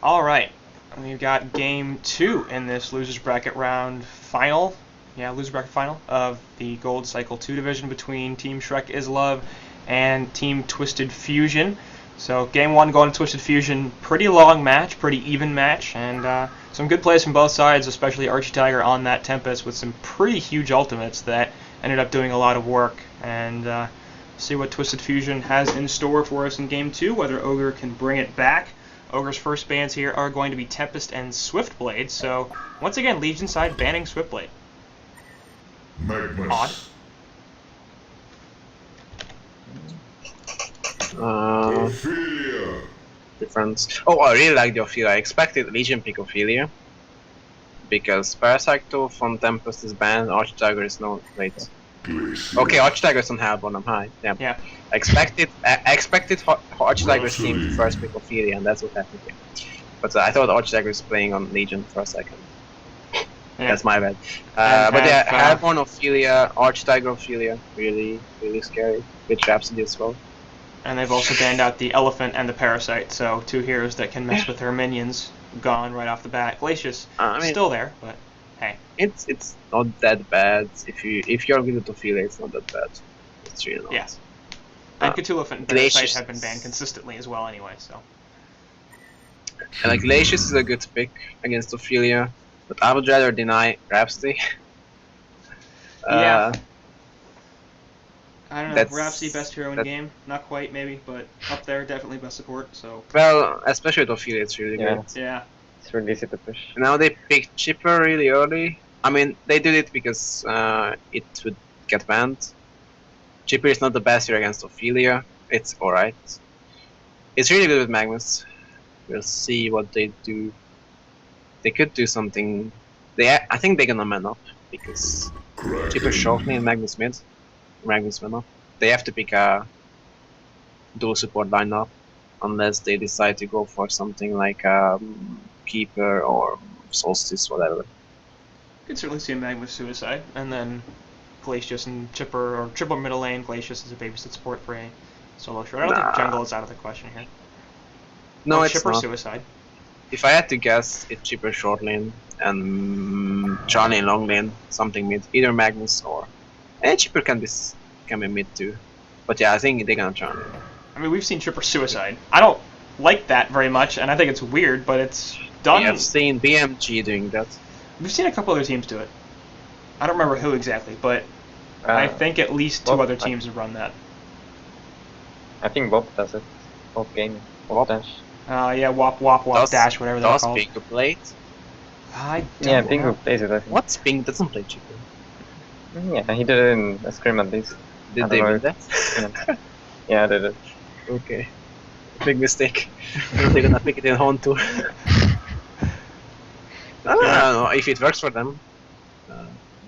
All right, we've got game 2 in this losers bracket round final. Yeah, loser bracket final of the Gold Cycle 2 division between Team Shrek is Love and Team Twisted Fusion. So game 1 going to Twisted Fusion, pretty long match, pretty even match, and some good plays from both sides, especially Archie Tiger on that Tempest with some pretty huge ultimates that ended up doing a lot of work. And see what Twisted Fusion has in store for us in game 2, whether Ogre can bring it back. Ogre's first bans here are going to be Tempest and Swiftblade, so once again, Legion side banning Swiftblade. Odd. Difference. Oh, I really like the Ophelia. I expected Legion pick Ophelia because Parasecto from Tempest is banned. Arch Tiger is no. Wait. Okay, Arch Tiger is on Hellborn. I'm high. Yeah. I expected Arch Tiger's team to first pick Ophelia, and that's what happened here. But I thought Arch Tiger was playing on Legion for a second. Yeah. That's my bad. But yeah, Hellborn Ophelia, Arch Tiger Ophelia, really scary. With Rhapsody as well. And they've also banned out the Elephant and the Parasite, so 2 heroes that can mess with her minions gone right off the bat. Glacius still there, but hey. It's not that bad. If you're good at Ophelia, it's not that bad. It's really not. Yes. And Cthulhu and Parasite have been banned consistently as well anyway, so. And like Glacius is a good pick against Ophelia, but I would rather deny Rhapsody. Yeah. I don't know, Rhapsody best hero in game? Not quite, maybe, but up there, definitely best support, so. Well, especially with Ophelia, it's really good. Yeah. It's really easy to push. Now they picked Chipper really early. I mean, they did it because it would get banned. Chipper is not the best hero against Ophelia. It's alright. It's really good with Magnus. We'll see what they do. They could do something. I think they're gonna man up because Chipper shortly and Magnus mid. Magnus man up. They have to pick a dual support lineup unless they decide to go for something like Keeper or Solstice, whatever. Could certainly see a Magnus suicide, and then Glacius and Chipper, or triple middle lane. Glacius is a babysit support for a solo short. I don't think jungle is out of the question here. No, it's Chipper not. Suicide. If I had to guess, it's Chipper short lane and Charlie long lane, something mid, either Magnus or. And Chipper can be mid too, but yeah, I think they're gonna Charlie. I mean, we've seen Chipper Suicide. I don't like that very much, and I think it's weird, but it's done. We have seen BMG doing that. We've seen a couple other teams do it. I don't remember who exactly, but I think at least 2 other teams have run that. I think Bob does it. Bob Gaming. Bob Dash. Yeah, Wop, Dash, whatever they're called. Does Pink play it? I don't Yeah, Pink know. plays it, I think. What's Pink doesn't play Chipper? Yeah, he did it in a scrim at least. Did they do that? Yeah, they did. Okay. Big mistake. They're gonna pick it in HoN Tour. I don't know if it works for them.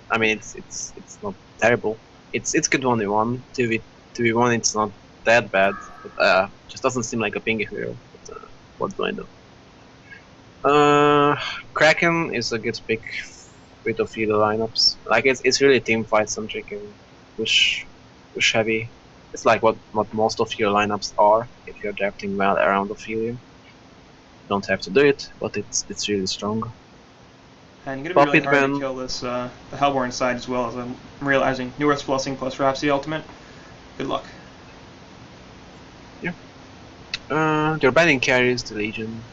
I mean, it's not terrible. It's good 1v1. 2v1 it's not that bad. But just doesn't seem like a Ping hero. But what do I know? Kraken is a good pick with Ophelia lineups. Like it's really team fight centric and push heavy. It's like what most of your lineups are if you're drafting well around Ophelia. You don't have to do it, but it's really strong. And you're gonna be really hard to kill this the Hellborn side as well, as I'm realizing. New Earth's Blessing plus Rhapsody Ultimate. Good luck. Yeah. They're banning carries the Legion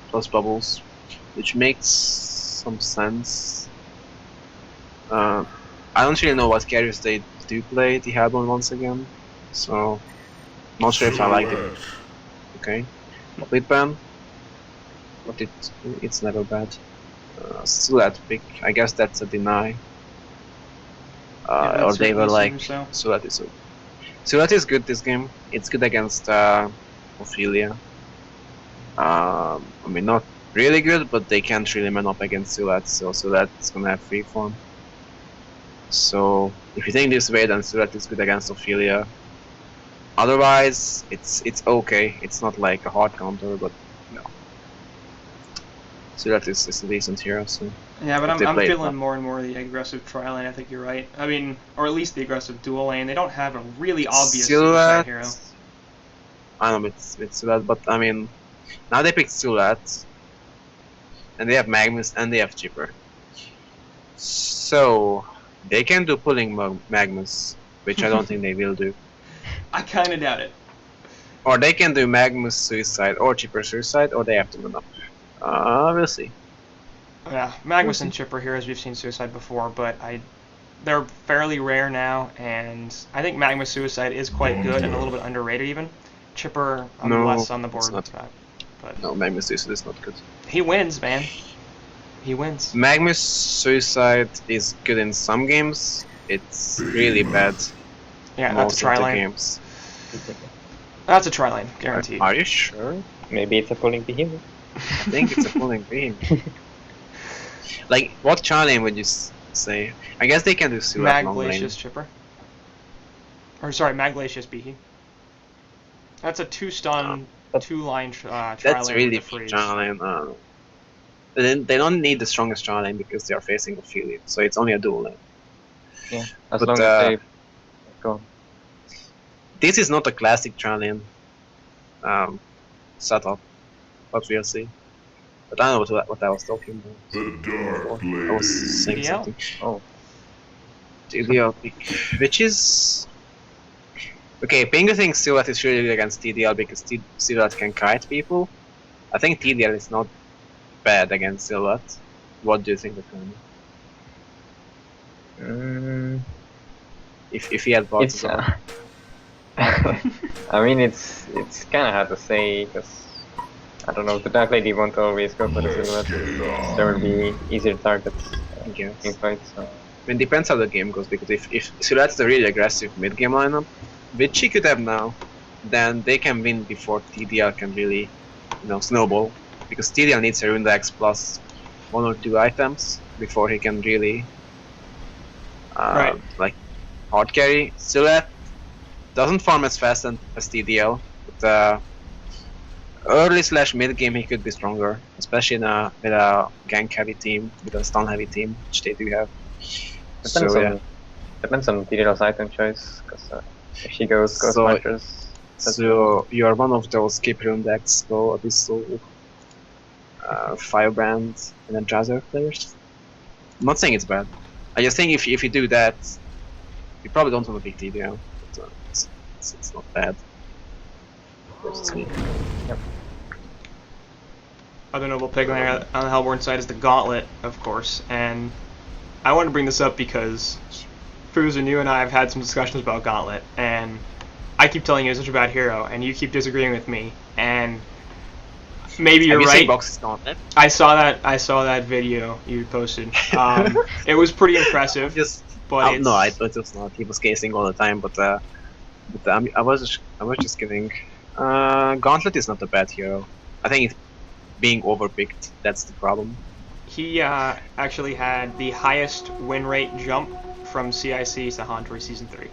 plus Bubbles, which makes some sense. I don't really know what carries they do play the Hellborn once again, so not sure if I like it. Okay, complete ban, but it's never bad. Still at pick. I guess that's a deny. Or they were like, Sulat is good. Sulat is good this game. It's good against Ophelia. I mean, not really good, but they can't really man up against Sulat, so Sulat's gonna have free form. So if you think this way, then Sulat is good against Ophelia. Otherwise, it's okay. It's not like a hard counter, but no. Sulat is a decent hero. So yeah, but I'm feeling more and more the aggressive tri lane. I think you're right. I mean, or at least the aggressive dual lane. They don't have a really obvious suicide hero. I don't know it's Sulat, but I mean, now they picked Sulat. and they have Magnus, and they have Chipper. So they can do pulling Magnus, which I don't think they will do. I kind of doubt it. Or they can do Magnus Suicide or Chipper Suicide, or they have to run up. We'll see. Yeah, Magnus and Chipper here, as we've seen Suicide before, but they're fairly rare now, and I think Magnus Suicide is quite good and a little bit underrated even. Chipper, less on the board. It's not. But No, Magnus Suicide is not good. he wins, man. He wins. Magnus Suicide is good in some games. It's really bad Yeah, most that's a try of the line. games. That's a try line, guaranteed. Are you sure? Maybe it's a pulling behemoth. I think it's a pulling beam. Like, what try lane would you say? I guess they can do Suicide long lane. Maglacious Chipper. Or sorry, Maglacious Behe. That's a 2-stun, 2-line try That's lane really with a freeze. try lane. They don't need the strongest try lane because they are facing Ophelia, so it's only a dual lane. Yeah, as But, long as they go. This is not a classic try lane setup, but we'll see. But I don't know what I was talking about. I was saying TDL? something. Oh, TDL pick, which is okay. Pingu thinks Silhouette is really good against TDL because Silhouette can kite people. I think TDL is not bad against Silhouette. What do you think of him? If he had bought it's. I mean, it's kind of hard to say because I don't know. The Dark Lady won't always go for the Silhouette. There will be easier targets in fights. So. I mean, depends how the game goes, because if Silhouette is a really aggressive mid-game lineup, which he could have now, then they can win before TDL can really, snowball. Because TDL needs a Rundex plus 1 or 2 items before he can really, like, hard carry. Silhouette doesn't farm as fast as TDL, but early/mid game he could be stronger, especially with a gank-heavy team, with a stun-heavy team, which they do have. Depends on TDL's item choice, because if she goes Ghost So- Punchers, So you are one of those skip Rundex, go Abyssal, Firebrand, and then Jazzer players. I'm not saying it's bad. I just think if you do that, you probably don't want a big TDL. But, it's not bad. Versus me. Other notable pick on the Hellborn side is the Gauntlet, of course, and I wanted to bring this up because Fuz, you and I have had some discussions about Gauntlet, and I keep telling you it's such a bad hero, and you keep disagreeing with me, and maybe you're Have you right. seen Box's Gauntlet? I saw that video you posted. It was pretty impressive, but it's, No, it was not. He was casing all the time, but I was just kidding. Gauntlet is not a bad hero. I think it's being overpicked. That's the problem. he actually had the highest win rate jump from CIC to HoN Tour Season 3.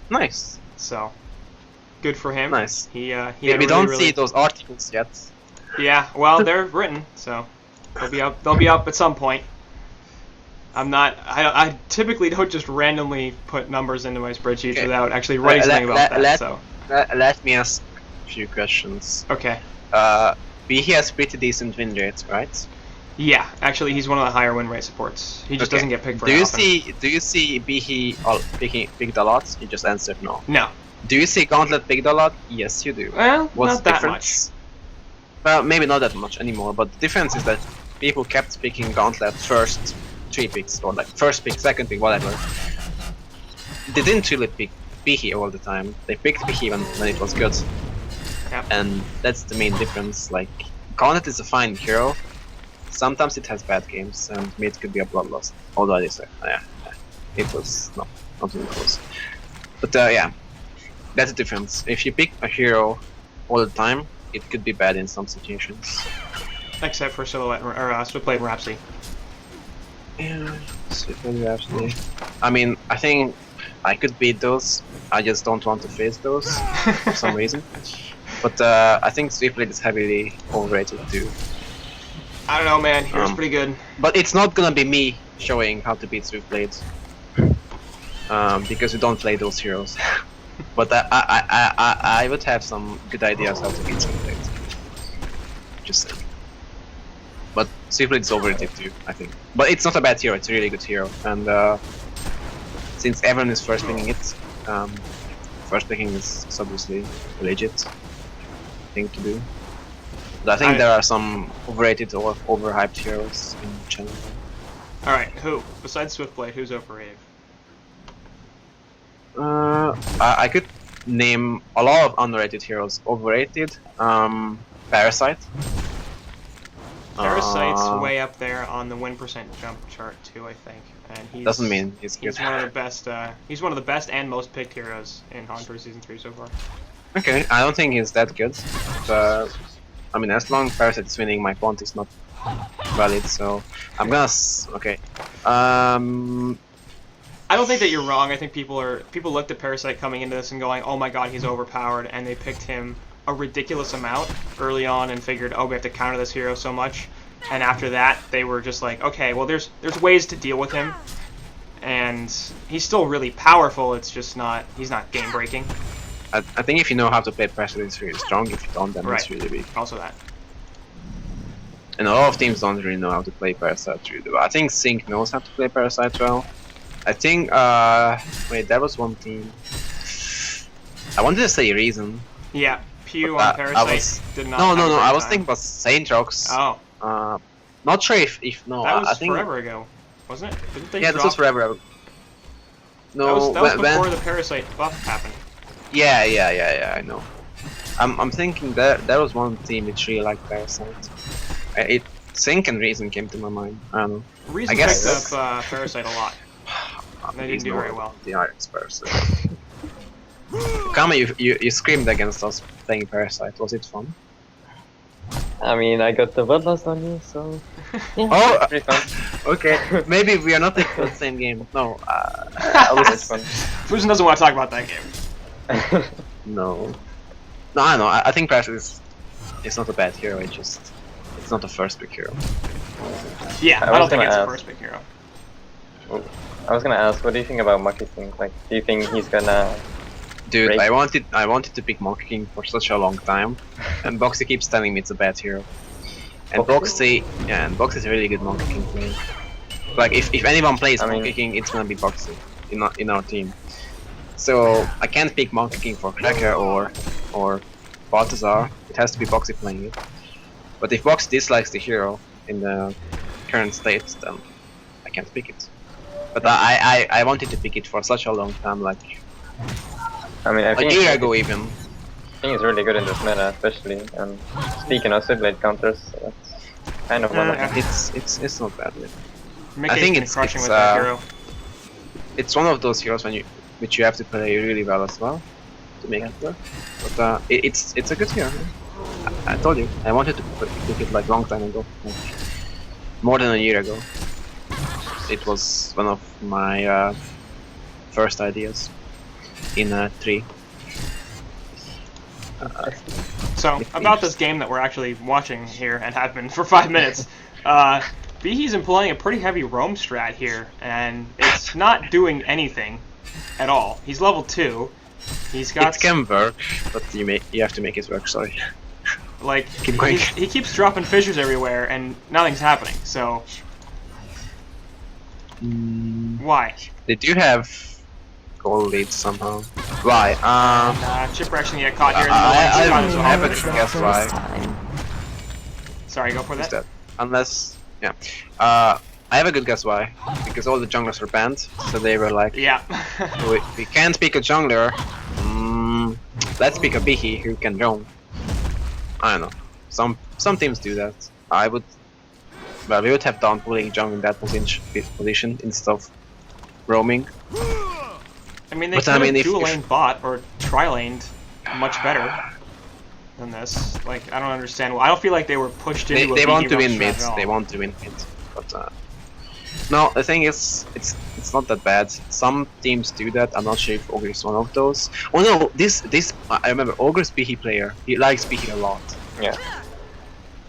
Nice. So, good for him. Nice. He had We really, don't really, see those articles yet. Yeah, well, they're written, so they'll be up at some point. I typically don't just randomly put numbers into my spreadsheets Okay. without actually writing something about that. So, Let me ask a few questions. okay. He has pretty decent win rates, right? Yeah, actually, he's one of the higher win rate supports. He just Okay. doesn't get picked very often. Do you see Bihi picked a lot? You just answered no. No. Do you see Gauntlet picked a lot? Yes, you do. Well, What's not the that difference? Well, maybe not that much anymore, but the difference is that people kept picking Gauntlet first 3 picks, or like first pick, second pick, whatever. They didn't really pick Bihi all the time. They picked Bihi when it was good. Yep. And that's the main difference. Like, Gauntlet is a fine hero. Sometimes it has bad games, and mid could be a bloodlust. Although it was not even close. But yeah, that's the difference. If you pick a hero all the time, it could be bad in some situations. Except for Silhouette or Split and Rhapsody. Yeah, actually. I mean, I think I could beat those. I just don't want to face those for some reason. But I think Sweetblade is heavily overrated too. I don't know, man. Hero's pretty good. But it's not gonna be me showing how to beat Swiftblade. Because we don't play those heroes. But I would have some good ideas how to beat Swiftblade. Just saying. But Swiftblade is overrated too, I think. But it's not a bad hero, it's a really good hero. And since everyone is first picking it, first picking is obviously a legit thing to do. But I think there are some overrated or overhyped heroes in general. Alright, who? Besides Swiftblade, who's overrated? I could name a lot of underrated heroes. Overrated, Parasite. Parasite's way up there on the win percent jump chart too, I think. And he's Doesn't mean he's good. He's one of the best. He's one of the best and most picked heroes in HoN Tour Season 3 so far. Okay, I don't think he's that good. But, I mean, as long as Parasite is winning, my point is not valid. So I'm gonna. Okay. I don't think that you're wrong. I think people looked at Parasite coming into this and going, "Oh my God, he's overpowered," and they picked him a ridiculous amount early on and figured, "Oh, we have to counter this hero so much." And after that, they were just like, "Okay, well, there's ways to deal with him, and he's still really powerful. It's just he's not game breaking." I think if you know how to play Parasite, it's really strong. If you don't, then it's really weak. Also that. And a lot of teams don't really know how to play Parasite really well. I think Sync knows how to play Parasite well. I think, wait, there was one team. I wanted to say Reason. Yeah, Pew on Parasite did not. No, I was thinking about Saintrox. Oh. Not sure if no. That was I think forever ago, wasn't it? Didn't they yeah, this was forever ago. No, that was before the Parasite buff happened. Yeah, I know. I'm thinking that there was one team which really liked Parasite. Sync and Reason came to my mind. I don't know. Reason picked up Parasite a lot. They didn't do very well. The RX Parasite. Kama, you screamed against us playing Parasite. Was it fun? I mean, I got the bloodlust on you, so yeah, oh, pretty fun. Okay. Maybe we are not in the same game. No, It's fun. Fusion doesn't want to talk about that game. No, I know. I think Parasite is not a bad hero. It's not a first pick hero. Yeah, I don't think it's a first pick hero. I was gonna ask, what do you think about Monkey King? Like, do you think he's gonna? Dude, break? I wanted to pick Monkey King for such a long time, and Boxy keeps telling me it's a bad hero. And Boxy is a really good Monkey King player. Like, if anyone plays Monkey King, it's gonna be Boxy in our team. So I can't pick Monkey King for Cracker or Balthazar. It has to be Boxy playing it. But if Boxy dislikes the hero in the current state, then I can't pick it. But I wanted to pick it for such a long time, like I mean, I think a year ago even. I think it's really good in this meta, especially. And speaking of Swiftblade counters, so that's kind of one of them. It's not bad. I think it's crushing with that hero. It's one of those heroes which you have to play really well as well to make it work. But it's a good hero. I told you, I wanted to pick it like long time ago, like more than a year ago. It was one of my first ideas in 3. So, about this game that we're actually watching here and have been for 5 minutes, Behe's employing a pretty heavy roam strat here, and it's not doing anything at all. He's level 2. He's got. It can work, but you have to make it work. Sorry. Like he keeps dropping fissures everywhere, and nothing's happening. So. Why? They do have goal leads somehow. Why? Chipper actually got caught here. I have a guess why. Sorry, go for that. Unless, yeah. I have a good guess why. Because all the junglers are banned, so they were like, yeah. we can't pick a jungler. Let's pick a Bihi who can roam. I don't know. Some teams do that. Well, we would have done pulling jungle in that position instead of roaming. I mean, they could have dual-laned bot or tri-laned much better than this. Like, I don't understand. I don't feel like they were pushed into. They want to win mid. They want to win mid. But no, the thing is, it's not that bad. Some teams do that. I'm not sure if Ogre is one of those. Oh no, this I remember Ogre's Bihi player. He likes Bihi a lot. Yeah.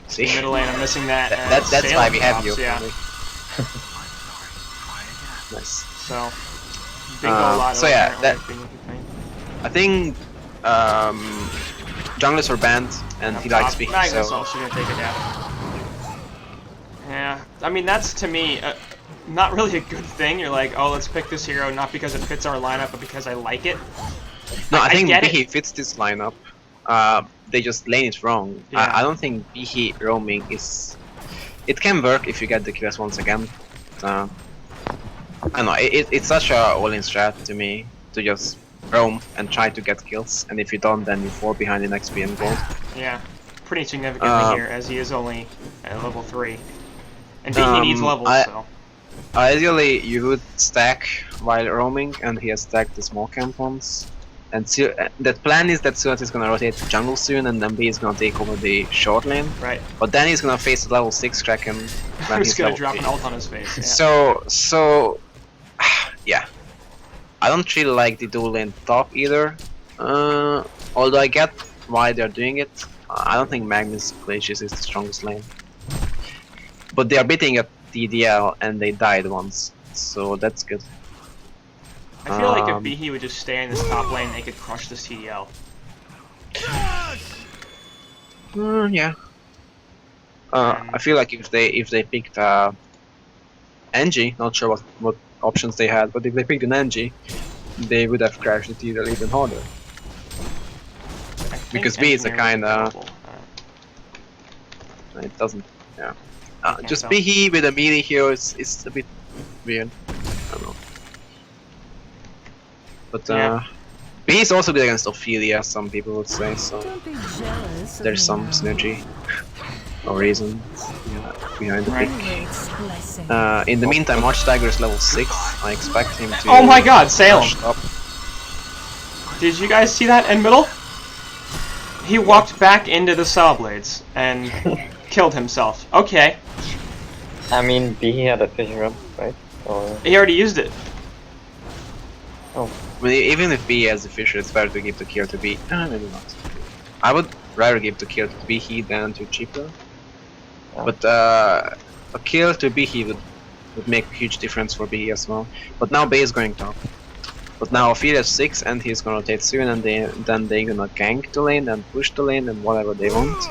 See? Middle lane, I'm missing that. That's why we have you. Yeah. Nice. So. So yeah, I think junglers are banned, and he likes Bihi. So she's gonna take it down. I mean, that's to me not really a good thing. You're like, oh, let's pick this hero not because it fits our lineup, but because I like it. No, I think get Bihi fits this lineup. They just lane it wrong. Yeah. I don't think Bihi roaming is. It can work if you get the kills once again. I don't know. It's such a all-in strat to me to just roam and try to get kills, and if you don't, then you fall behind in XP and gold. Yeah, pretty significantly here, as he is only at level 3. And Bihi needs levels, so. Ideally, you would stack while roaming, and he has stacked the small camp ones. And that plan is that Suat is gonna rotate to jungle soon, and then B is gonna take over the short lane. Right. But then he's gonna face the level 6 Kraken. He's gonna drop an ult on his face. Yeah. So, yeah. I don't really like the dual lane top either. Although I get why they're doing it. I don't think Magnus Glacius is the strongest lane. But they are beating at TDL and they died once, so that's good. I feel like if Bihi would just stay in this top lane, they could crush this TDL. Yeah. I feel like if they picked NG, not sure what options they had, but if they picked an NG, they would have crashed the TDL even harder. Because B is a kinda... It doesn't... Yeah. Just Bihi with a melee here is a bit weird. I don't know. But B is also good against Ophelia, some people would say, so there's some synergy or reason behind the pick. In the meantime, Arch Tiger is level 6. I expect him to... Oh my god, Salem! Did you guys see that in middle? He walked back into the saw blades and killed himself. Okay. I mean, he had a fissure up, right? Or... He already used it. Oh. I mean, even if B has the fissure, it's better to give the kill to B. Maybe not. I would rather give the kill to Bihi than to Cheaper. Oh. But a kill to Bihi would make a huge difference for Bihi as well. But now B is going top. But now Ophelia has 6 and he's gonna rotate soon, and then they're gonna gank the lane and push the lane and whatever they want.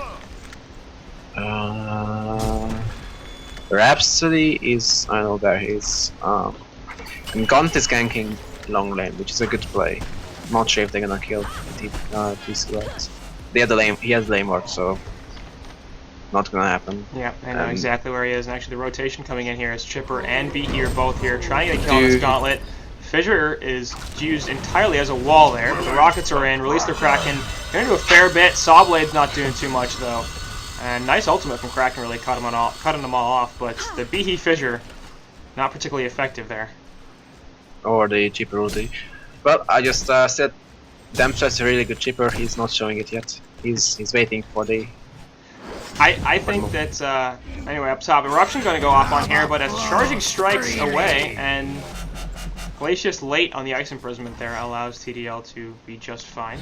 Rhapsody is... I know there he is. And Gaunt is ganking long lane, which is a good play. Not sure if they're gonna kill TC. They have the lane. He has lane work, so not gonna happen. Yeah, I know exactly where he is. And actually, the rotation coming in here is Chipper and Bihi are both here trying to get a kill on this gauntlet. Fissure is used entirely as a wall there. The rockets are in. Release their Kraken. They're gonna do a fair bit. Sawblade's not doing too much though. And nice ultimate from Kraken really cutting them all off. But the Bihi Fissure, not particularly effective there. Or the Chipper ulti. Well, I just said Dempster's a really good Chipper. He's not showing it yet. He's waiting for the... I think that, anyway, up top, Eruption going to go off on here, but as Charging strikes away, and Glacius late on the Ice Imprisonment there allows TDL to be just fine.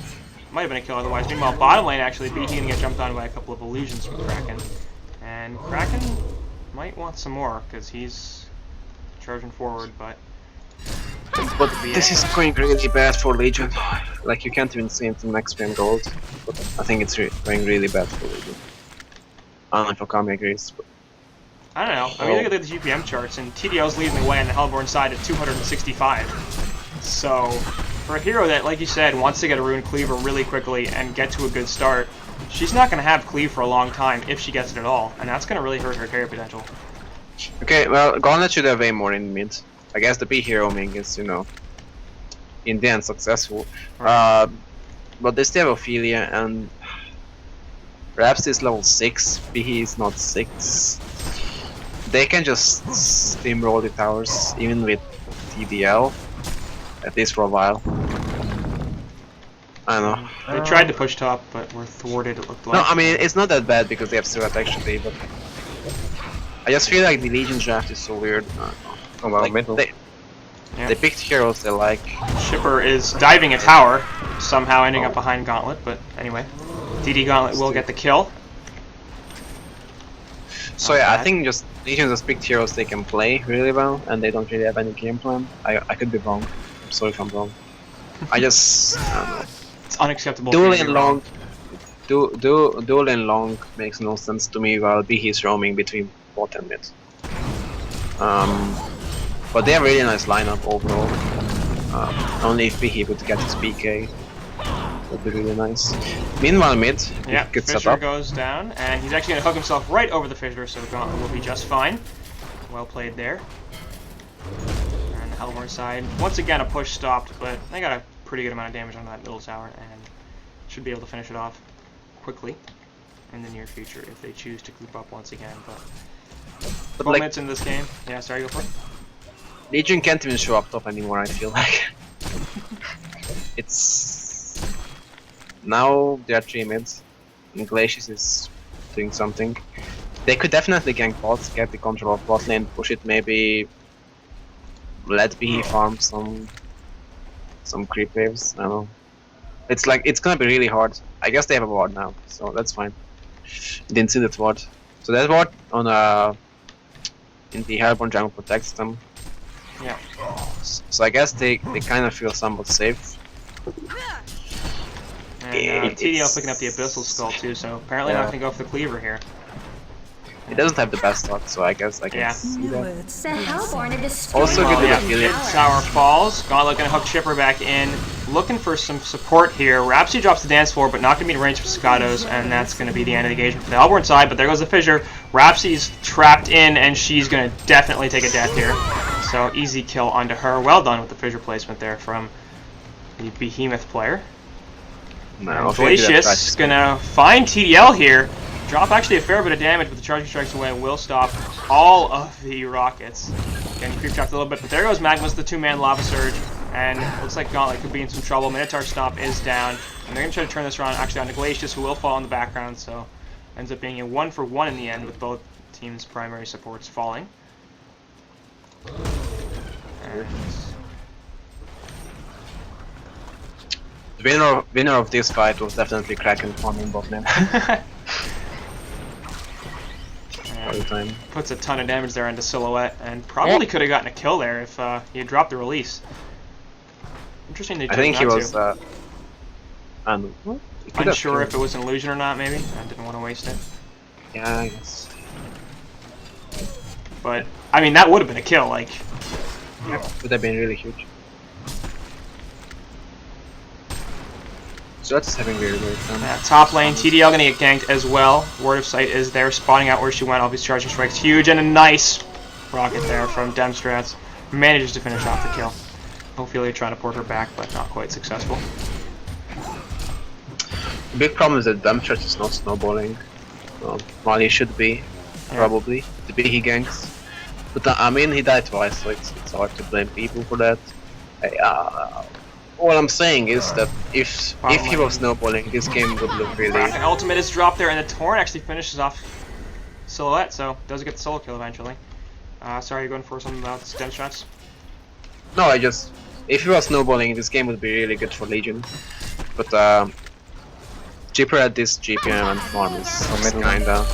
Might have been a kill otherwise. Meanwhile, bottom lane actually, Bihi going to get jumped on by a couple of illusions from Kraken. And Kraken might want some more, because he's charging forward, but this is going really bad for Legion. Like, you can't even see it in XP and gold. But I think it's going really bad for Legion. I don't know if Okami agrees, but... I don't know. I mean, look at the GPM charts, and TDL's leading the way on the Hellborn side at 265. So, for a hero that, like you said, wants to get a Rune Cleaver really quickly and get to a good start, she's not going to have Cleave for a long time if she gets it at all, and that's going to really hurt her carry potential. Okay, well, Gauntlet should have way more in mid. I guess the B hero main is, you know, in the end successful. But they still have Ophelia, and Raps is level 6, Bihi is not 6. They can just steamroll the towers, even with TDL, at least for a while. I don't know. They tried to push top, but were thwarted, it looked like. No, I mean, it's not that bad because they have Surat actually, but I just feel like the Legion draft is so weird. Oh, well, like, they picked heroes they like. Shipper is diving a tower, somehow ending up behind Gauntlet, but anyway. DD Gauntlet will get the kill. So yeah, I think just Legion just picked heroes they can play really well, and they don't really have any game plan. I could be wrong. I'm sorry if I'm wrong. I don't know. It's unacceptable. Dual lane long makes no sense to me while Bihi's roaming between bot and mid. But they have a really nice lineup overall. Only if Bihi would get his PK, would be really nice. Meanwhile, mid gets set Fissure up. goes down, and he's actually going to hook himself right over the Fissure, so Gauntlet will be just fine. Well played there. And the Hellborn side, once again a push stopped, but they got a pretty good amount of damage on that middle tower, and should be able to finish it off quickly in the near future if they choose to group up once again. But like, minutes in this game. Yeah, sorry, go for it. Legion can't even show up top anymore, I feel like. It's... Now they are 3 mids, and Glacius is doing something. They could definitely gank bots, get the control of bot lane, push it, maybe let Bihi farm some creep waves, I don't know. It's like, it's gonna be really hard. I guess they have a ward now, so that's fine. Didn't see that ward. So that ward on in the Hellborn jungle protects them. Yeah. So I guess they kind of feel somewhat safe. And TDL picking up the Abyssal Skull too, so apparently not going to go for the Cleaver here. It doesn't have the best start, so I guess I can see that. The Hellborn is Also good with Affiliate. Sour falls. Gauntlet going to hook Chipper back in, looking for some support here. Rhapsody drops the dance floor, but not going to be in range for Staccatos, and that's going to be the end of the engagement for the Hellborn side. But there goes the Fissure. Rhapsody's trapped in, and she's going to definitely take a death here. So easy kill onto her. Well done with the Fissure placement there from the Behemoth player. No, Glacius is going to find TDL here. Drop actually a fair bit of damage, but the charging strikes away will stop all of the rockets. Getting creep trapped a little bit, but there goes Magma's the 2-man lava surge, and it looks like Gauntlet could be in some trouble. Minotaur Stomp is down, and they're going to try to turn this around actually onto Glacius, who will fall in the background, so ends up being a 1-for-1 in the end with both teams' primary supports falling. And The winner of this fight was definitely Kraken farming bot lane. All the time. Puts a ton of damage there into Silhouette, and probably could have gotten a kill there if he had dropped the release. Interesting they chose I think not he was to. Unsure if it was an illusion or not, maybe. I didn't want to waste it. Yeah, I guess. But, I mean, that would have been a kill, like... Yeah, would have been really huge. So that's having really great fun. Top lane, TDL gonna get ganked as well. Word of Sight is there, spotting out where she went. Obviously, charging strikes huge, and a nice rocket there from Demstrats. Manages to finish off the kill. Ophelia trying to port her back, but not quite successful. The big problem is that Demstrats is not snowballing. While he should be, probably. The big he ganks. But I mean, he died twice, so it's hard to blame people for that. All I'm saying is that if he was snowballing, this game would look really... Kraken ultimate is dropped there, and the Torn actually finishes off Silhouette, so does get the solo kill eventually. Sorry, you're going for something about stem shots? No, if he was snowballing, this game would be really good for Legion. But Chipper at this GPM and farm is kinda...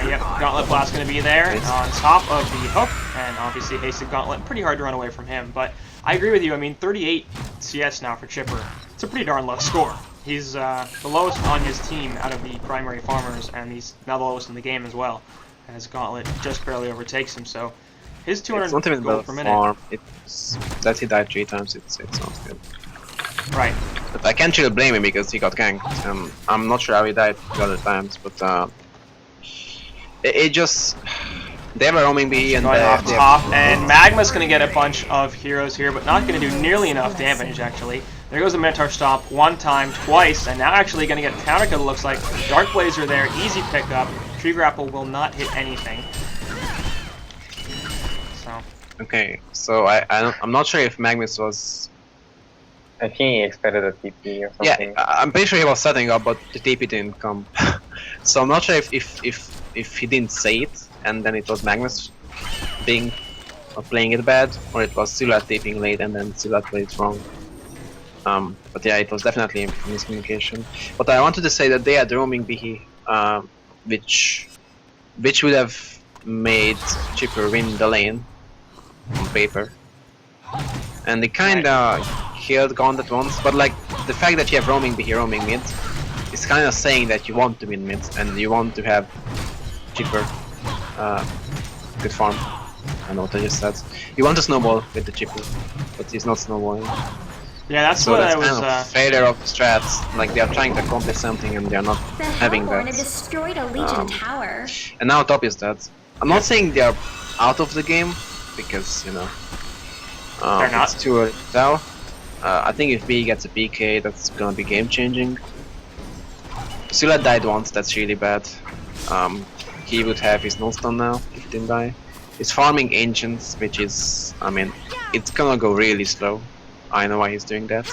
Yep, Gauntlet Blast going to be there on top of the hook, and obviously Hasted Gauntlet, pretty hard to run away from him, but I agree with you. I mean, 38 CS now for Chipper. It's a pretty darn low score. He's the lowest on his team out of the primary farmers, and he's now the lowest in the game as well, as Gauntlet just barely overtakes him, so his 200 gold per minute. Farm. It's that he died 3 times, it sounds good. Right. But I can't really blame him because he got ganked. I'm not sure how he died the other times, but it just... They were roaming B and going off top, and Magma's going to get a bunch of heroes here, but not going to do nearly enough damage, actually. There goes the Minotaur Stomp 1 time, twice, and now actually going to get a counter kill, it looks like. Dark Blazer there, easy pickup. Tree Grapple will not hit anything. So. Okay, so I'm not sure if Magnus was... I think he expected a TP or something. Yeah, I'm pretty sure he was setting up, but the TP didn't come. So I'm not sure if he didn't say it, and then it was Magnus playing it bad, or it was Silhouette taping late and then Silhouette played it wrong. But yeah, it was definitely a miscommunication. But I wanted to say that they had roaming Bihi, which would have made Chipper win the lane on paper. And they kinda killed Gauntlet once, but like the fact that you have roaming Bihi, roaming mid, is kinda saying that you want to win mid and you want to have Chipper good farm. I know what I just said. You want to snowball with the chipper, but he's not snowballing. Yeah, that's So what that's I was. kind of failure of the strats. Like they are trying to accomplish something and they are not The having Hellborn that. have destroyed a Legion tower. And now top is that. I'm not saying they are out of the game because you know They're not. it's too early to tell. I think if B gets a PK, that's gonna be game changing. Sula died once. That's really bad. He would have his no stun now if he didn't die. He's farming ancients, which is, I mean, it's gonna go really slow. I know why he's doing that.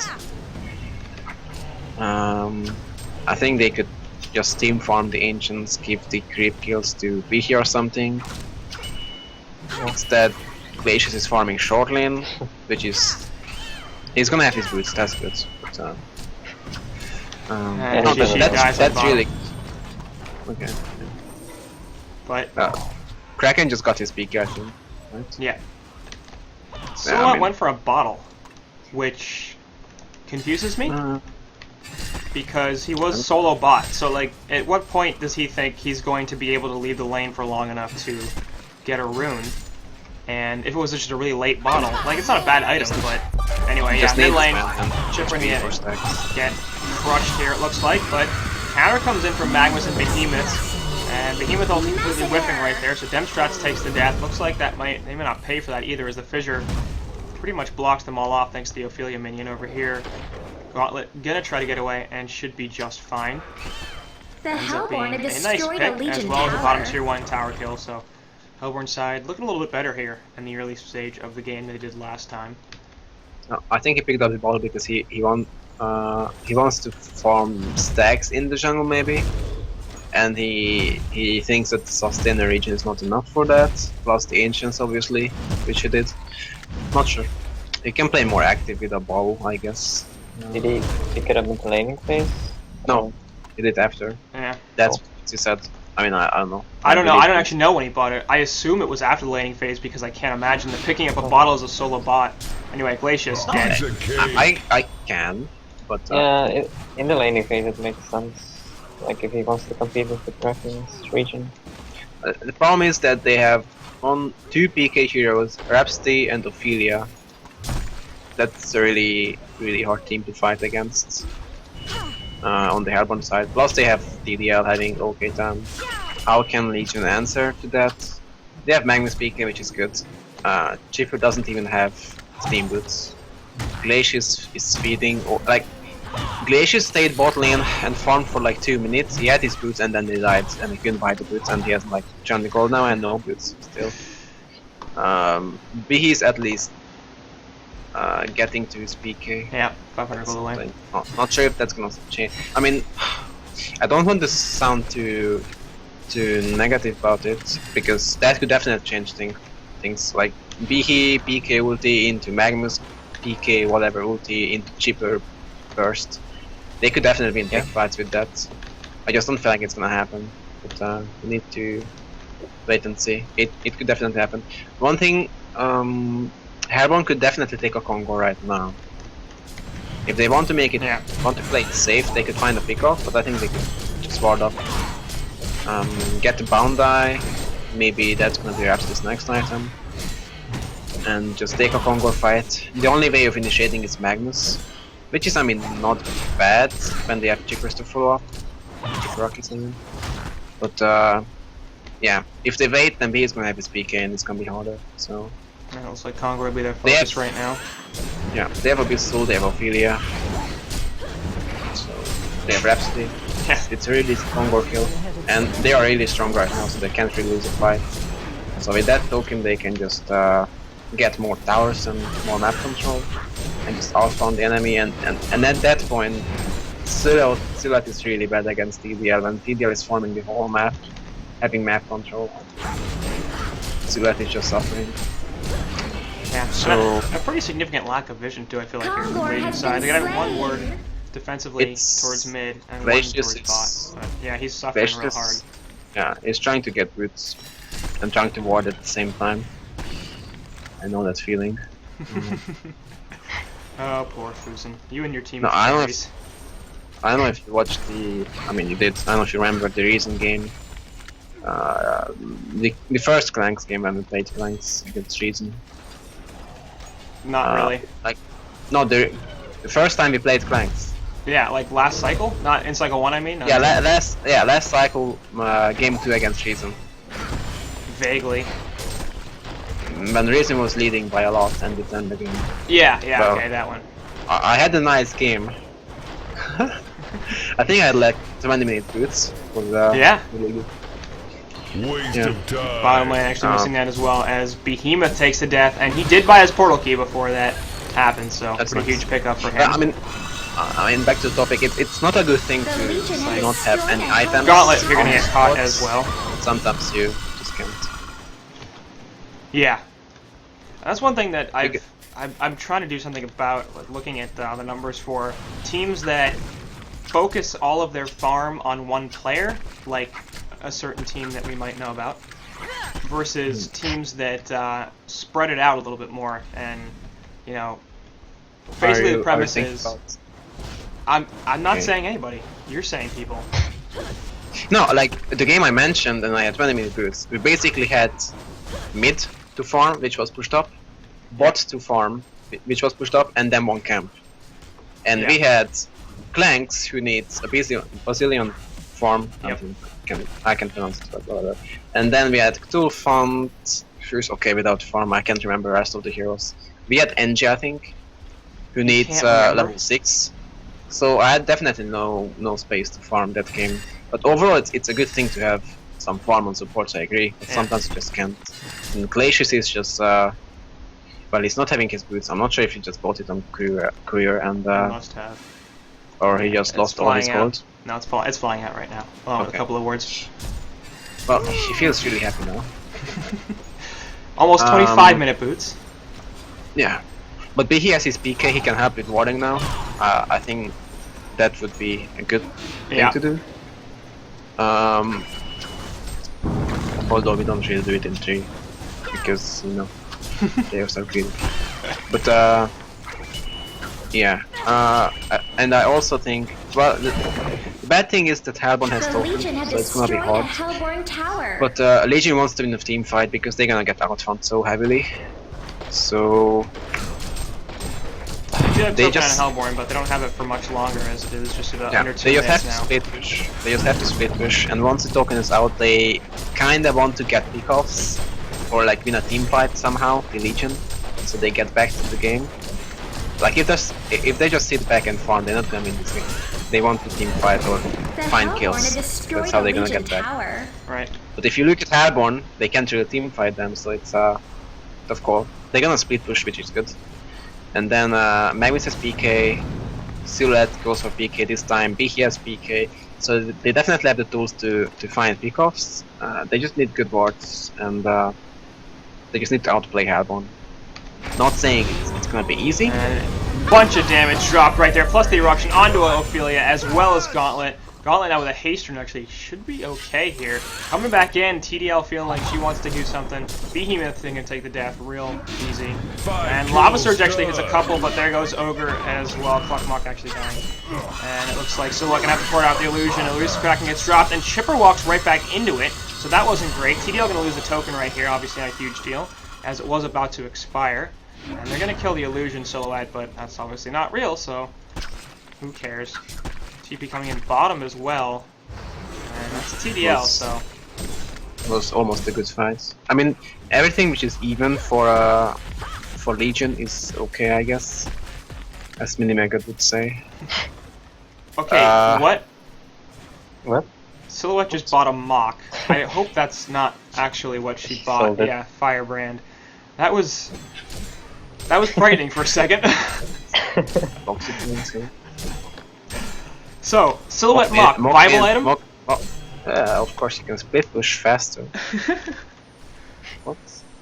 I think they could just team farm the ancients, give the creep kills to Vihi or something. Instead, Glacius is farming short lane, which is he's gonna have his boots. That's good. But, no, GG guys on that's bottom. really okay. But Kraken just got his PK, I think. Right? yeah. So Yeah, I mean- went for a bottle, which confuses me because he was solo bot. So like, at what point does he think he's going to be able to leave the lane for long enough to get a rune? And if it was just a really late bottle, like it's not a bad item, but anyway, yeah, Just mid needs lane, man, and chipper in the HP end, stacks. get crushed here it looks like, but counter comes in from Magnus and Behemoth, and Behemoth also completely whiffing right there, so Demstrats takes the death. Looks like they may not pay for that either, as the fissure pretty much blocks them all off thanks to the Ophelia minion over here. Gauntlet gonna try to get away and should be just fine. The Ends up being Hellborn have a nice destroyed a pick, Legion as well as a bottom tower. tier 1 tower kill, so Hellborn side looking a little bit better here in the early stage of the game than they did last time. I think he picked up the ball because he wants to farm stacks in the jungle maybe, and he thinks that the sustainer region is not enough for that. Plus the ancients obviously, which he did. Not sure. He can play more active with a bow, I guess. Did he pick it up into laning phase? No, he did after. Yeah. That's what he said. I mean, I don't know. I don't know. believe I don't him. actually know when he bought it. I assume it was after the laning phase because I can't imagine that picking up a bottle as a solo bot. Anyway, Glacius dead. I can, but Yeah, in the laning phase it makes sense. Like if he wants to compete with the Kraken's region. the problem is that they have two PK heroes, Rhapsody and Ophelia. That's a really hard team to fight against on the Hellborn side. Plus they have DDL having OK time. How can Legion answer to that? They have Magnus PK, which is good. Chipper doesn't even have Steam Boots. Glacius is feeding, or like Glacius stayed bot lane and farmed for like 2 minutes. He had his boots and then he died, and he couldn't buy the boots, and he has like 200 gold now and no boots still. He's at least getting to his PK. Yeah, 500 gold away. Not sure if that's gonna change. I mean, I don't want to sound too negative about it, because that could definitely change things. Like Bihi PK ulti into Magnus PK whatever ulti into Chipper burst. They could definitely win tech fights with that. I just don't feel like it's gonna happen. But we need to wait and see. It could definitely happen. One thing, Hellborn could definitely take a Congo right now. If they want to make it, want to play it safe, they could find a pickoff, but I think they could just ward up. Get the bound die, maybe that's gonna be Rhapsody's next item. And just take a Congo fight. The only way of initiating is Magnus, which is, I mean, not bad when they have chippers to follow up. Chipper rockets, I mean. But yeah, if they wait, then B is gonna have his PK and it's gonna be harder. So Yeah, it looks like Congo would be their They have- focus right now. yeah, they have Abyssal, they have Ophelia. So they have Rhapsody. Yeah. It's a really Congo kill, and they are really strong right now, so they can't really lose a fight. So with that token, they can just get more towers and more map control, and just outfound the enemy. And at that point, Silat is really bad against TDL, when TDL is forming the whole map, having map control. Silat is just suffering. Yeah, So- a pretty significant lack of vision too, I feel like, here on the Condor Radiant has side. They been got one slain. ward defensively It's towards mid and Glacius, one towards it's- bot. But yeah, he's suffering real Glacius- hard. Yeah, he's trying to get roots and trying to ward at the same time. I know that feeling. Oh, poor Fusen. You and your team No, of I don't- fairies. I don't know if you watched the. I mean, you did. I don't know if you remember the recent game The first Clanks game when we played Clanks against Reason. Not really. Like, no, the first time we played Clanks. Yeah, like last cycle? Not in cycle 1, I mean? Yeah, last cycle, game 2 against Reason. Vaguely. When Reason was leading by a lot and it ended the game. Yeah, Well, okay, that one. I had a nice game. I think I had like 20-minute boots. Was, Yeah. really good. Waste Yeah. of time. Bottom lane actually missing that as well, as Behemoth takes the death, and he did buy his portal key before that happened, so That's pretty nice. huge pickup for him. I mean, back to the topic. It's not a good thing The to Legion has not have destroyed any a items. Gauntlet, you're gonna on get caught spots. as well. Sometimes you just can't. Yeah. That's one thing that Okay. I'm trying to do something about, like, looking at the numbers for teams that focus all of their farm on one player, like a certain team that we might know about, versus teams that spread it out a little bit more. And, you know, basically the premise is, I'm not Okay. saying anybody. You're saying people. No, like the game I mentioned, and I had 20-minute boots. We basically had mid to farm, which was pushed up, bot to farm, which was pushed up, and then one camp. And Yeah. we had Clanks, who needs a Basilion farm. Yep. I can pronounce it, but whatever. And then we had TwFu, who's okay without farm. I can't remember the rest of the heroes. We had NG, I think, who needs Can't remember. level 6. So I had definitely no space to farm that game. But overall, it's a good thing to have some farm on supports. I agree. But Yeah. sometimes you just can't. And Glacius is just well, he's not having his boots. I'm not sure if he just bought it on career and Must have. or he just It's lost all his flying out. gold. No, it's flying out right now. Along with a Okay. couple of words. Well, he feels really happy now. Almost 25-minute boots. Yeah, but he has his PK. He can help with warding now. I think that would be a good thing Yeah. to do. Although we don't really do it in 3 because you know they are so greedy. But yeah, and I also think, well, the bad thing is that Hellborn has The token, Legion has so it's gonna be destroyed a hard. Hellborn tower. But Legion wants to win the team fight because they're gonna get outflanked so heavily. So They do have They token just- on Hellborn, but they don't have it for much longer, as it is just about yeah, under 2 they just have minutes to now. split push. They just have to split push, and once the token is out, they kinda want to get pickoffs or like win a team fight somehow, the Legion, so they get back to the game. Like if they just sit back and farm, they're not gonna win this game. They want to team fight or the find Hellborn kills. has destroyed That's how a they're gonna Legion get back. tower. Right. But if you look at Hellborn, they can't really team fight them, so it's tough call. They're gonna split push, which is good. And then Magnus has PK, Silhouette goes for PK this time, Behe has PK, so they definitely have the tools to find pickoffs. They just need good wards, and they just need to outplay Hellborn. Not saying it's gonna be easy. And bunch of damage dropped right there, plus the eruption onto Ophelia as well as Gauntlet. Gauntlet now with a haste rune actually should be okay here. Coming back in, TDL feeling like she wants to do something. Behemoth thing can take the death real easy. And Lava Surge actually hits a couple, but there goes Ogre as well. Cluckmock actually dying. And it looks like Silhouette gonna have to pour out the illusion. Elusive Kraken gets dropped, and Chipper walks right back into it. So that wasn't great. TDL gonna lose the token right here, obviously not a huge deal, as it was about to expire. And they're gonna kill the illusion Silhouette, but that's obviously not real, so who cares? TP coming in bottom as well, and that's TDL, so Was almost a good fight. I mean, everything which is even for Legion is okay, I guess, as Minimega would say. okay. What? What? Silhouette just bought a mock. I hope that's not actually what she bought. Sold it. Yeah, Firebrand. That was frightening for a second. Toxic wins here. So Silhouette Mock mock, in, viable item. Mock, of course you can split push faster. What?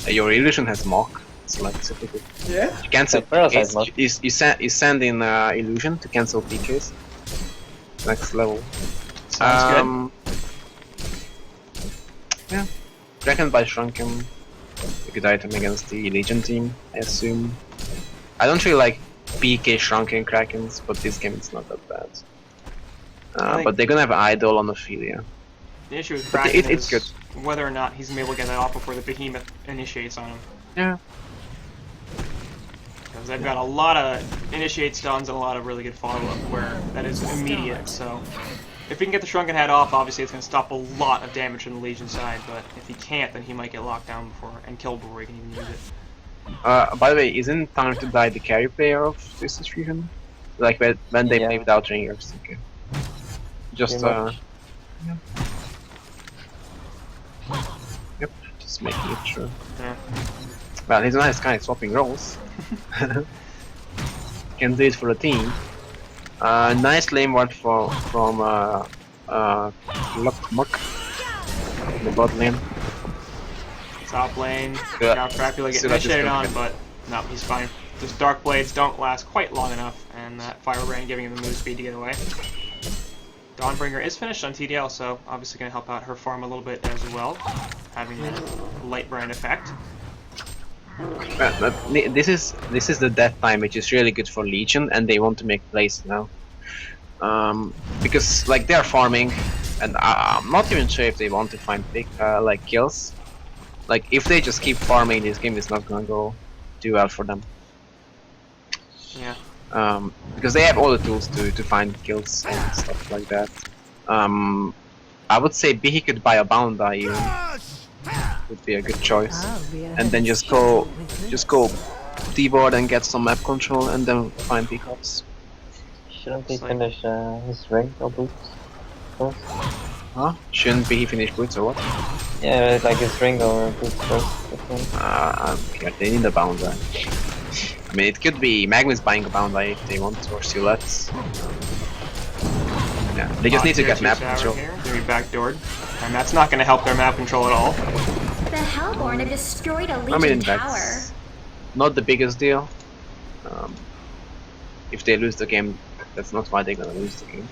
Your illusion has mock. It's like super good. Yeah. You cancel Parasite PKs. mock. You send in illusion to cancel PKs. Next level. Sounds Yeah. Reckoned by Shrunken. A good item against the Legion team, I assume. I don't really like PK Shrunken Krakens, but this game it's not that bad. I think- But they're gonna have Idol on Ophelia. The issue with But Kraken it's is whether or not he's gonna be able to get that off before the behemoth initiates on him. Yeah. Because they've got a lot of initiate stuns and a lot of really good follow-up where that is immediate, so... If he can get the Shrunken Head off, obviously it's going to stop a lot of damage from the Legion side, but if he can't, then he might get locked down before and killed before he can even use it. By the way, isn't time to die the carry player of Twisted Fusion? Like when they play without ringers, okay. Just Yep, just making it sure. Yeah. Well, he's a nice guy swapping roles. Can do it for a team. Nice lane ward from Muck, the bot lane. Top lane, Yeah. now Crapula getting So that's just initiated on, gonna- but no, he's fine. Those Dark Blades don't last quite long enough, and that Fire Brand giving him the move speed to get away. Dawnbringer is finished on TDL, so obviously going to help out her farm a little bit as well, having that light brand effect. This is the death time, which is really good for Legion, and they want to make plays now. Because like they are farming, and I'm not even sure if they want to find big like kills. Like if they just keep farming, this game is not gonna go too well for them. Yeah. Because they have all the tools to find kills and stuff like that. I would say Bihi could buy a Boundai even. Would be a good choice. And then just go D-board and get some map control and then find pickups. Shouldn't he It's like- finish his ring or boots first? Huh? Shouldn't Bihi finish boots or what? Yeah, like his ring or boots first. I think. Yeah, they need a Boundai. I mean, it could be Magnus buying a Boundai if they want, or Silhouettes. Yeah, they just need to Tier get 2 map tower control. Here, gonna be backdoored, and that's not going to help their map control at all. The Hellborn have destroyed a Legion I mean, tower. that's not the biggest deal. If they lose the game, that's not why they're gonna lose the game.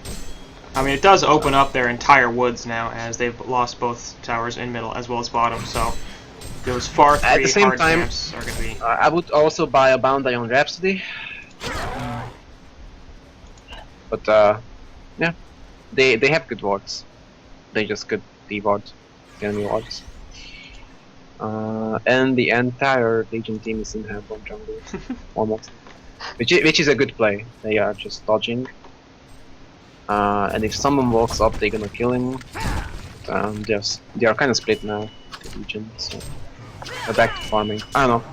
I mean, it does open up their entire woods now, as they've lost both towers in middle as well as bottom, so those far At three the same hard time, camps are going to be... I would also buy a Boundai on Rhapsody. But yeah, they have good wards. They just could D-ward enemy wards. And the entire Legion team is in Hellborn jungle, almost. Which is a good play. They are just dodging. And if someone walks up, they're gonna kill him. They are kind of split now, the Legion. So they're back to farming. I don't know.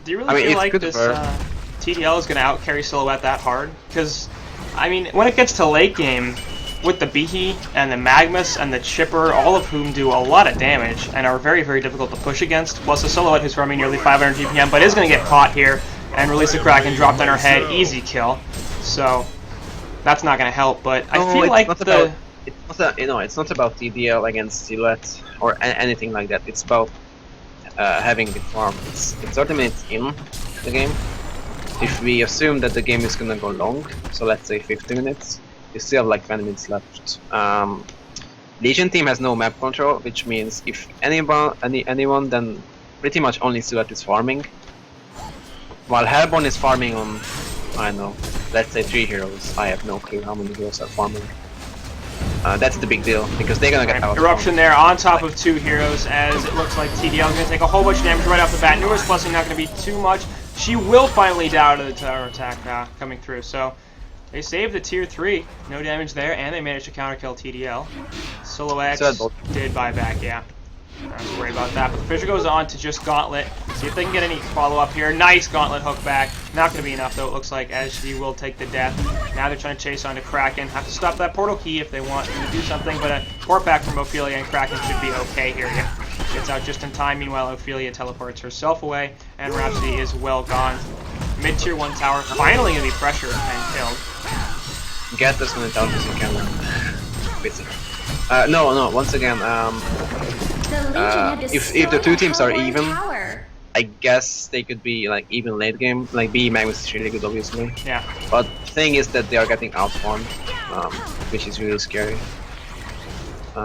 Do you really I mean, feel it's like good this for her. TDL is going to out-carry Silhouette that hard? Because, I mean, when it gets to late game, with the Behe and the Magmus and the Chipper, all of whom do a lot of damage and are very, very difficult to push against, plus a Silhouette who's farming nearly 500 GPM, but is going to get caught here and release a Kraken, drop on her head, easy kill. So, that's not going to help, but I feel like the... It's not about TDL against Silhouette or anything like that. It's about having the farm. It's 30 minutes in the game. If we assume that the game is gonna go long, so let's say 50 minutes, we still have like 20 minutes left. Legion team has no map control, which means if anyone, then pretty much only Silhouette is farming. While Hellborn is farming on, I don't know, let's say 3 heroes. I have no clue how many heroes are farming. That's the big deal, because they're gonna get out. Eruption there on top of 2 heroes, as it looks like TDL is going to take a whole bunch of damage right off the bat. Newer's plussing not going to be too much. She will finally die out of the tower attack coming through, so they saved the tier 3. No damage there, and they managed to counterkill TDL. Silhouette did buy back, yeah. Not too worried about that, but the Fisher goes on to just Gauntlet. See if they can get any follow-up here. Nice Gauntlet hook back. Not going to be enough, though, it looks like, as she will take the death. Now they're trying to chase onto Kraken. Have to stop that portal key if they want to do something, but a port back from Ophelia and Kraken should be okay here. Yeah. Gets out just in time. Meanwhile, Ophelia teleports herself away, and Rhapsody is well gone. Mid-tier 1 tower finally going to be pressured and killed. Get as many towers as you can. No, once again, The Legion have if destroyed the two teams are Hellborn even, tower. I guess they could be like even late game. Like B Magnus is really good, obviously. Yeah. But the thing is that they are getting outfarmed, which is really scary.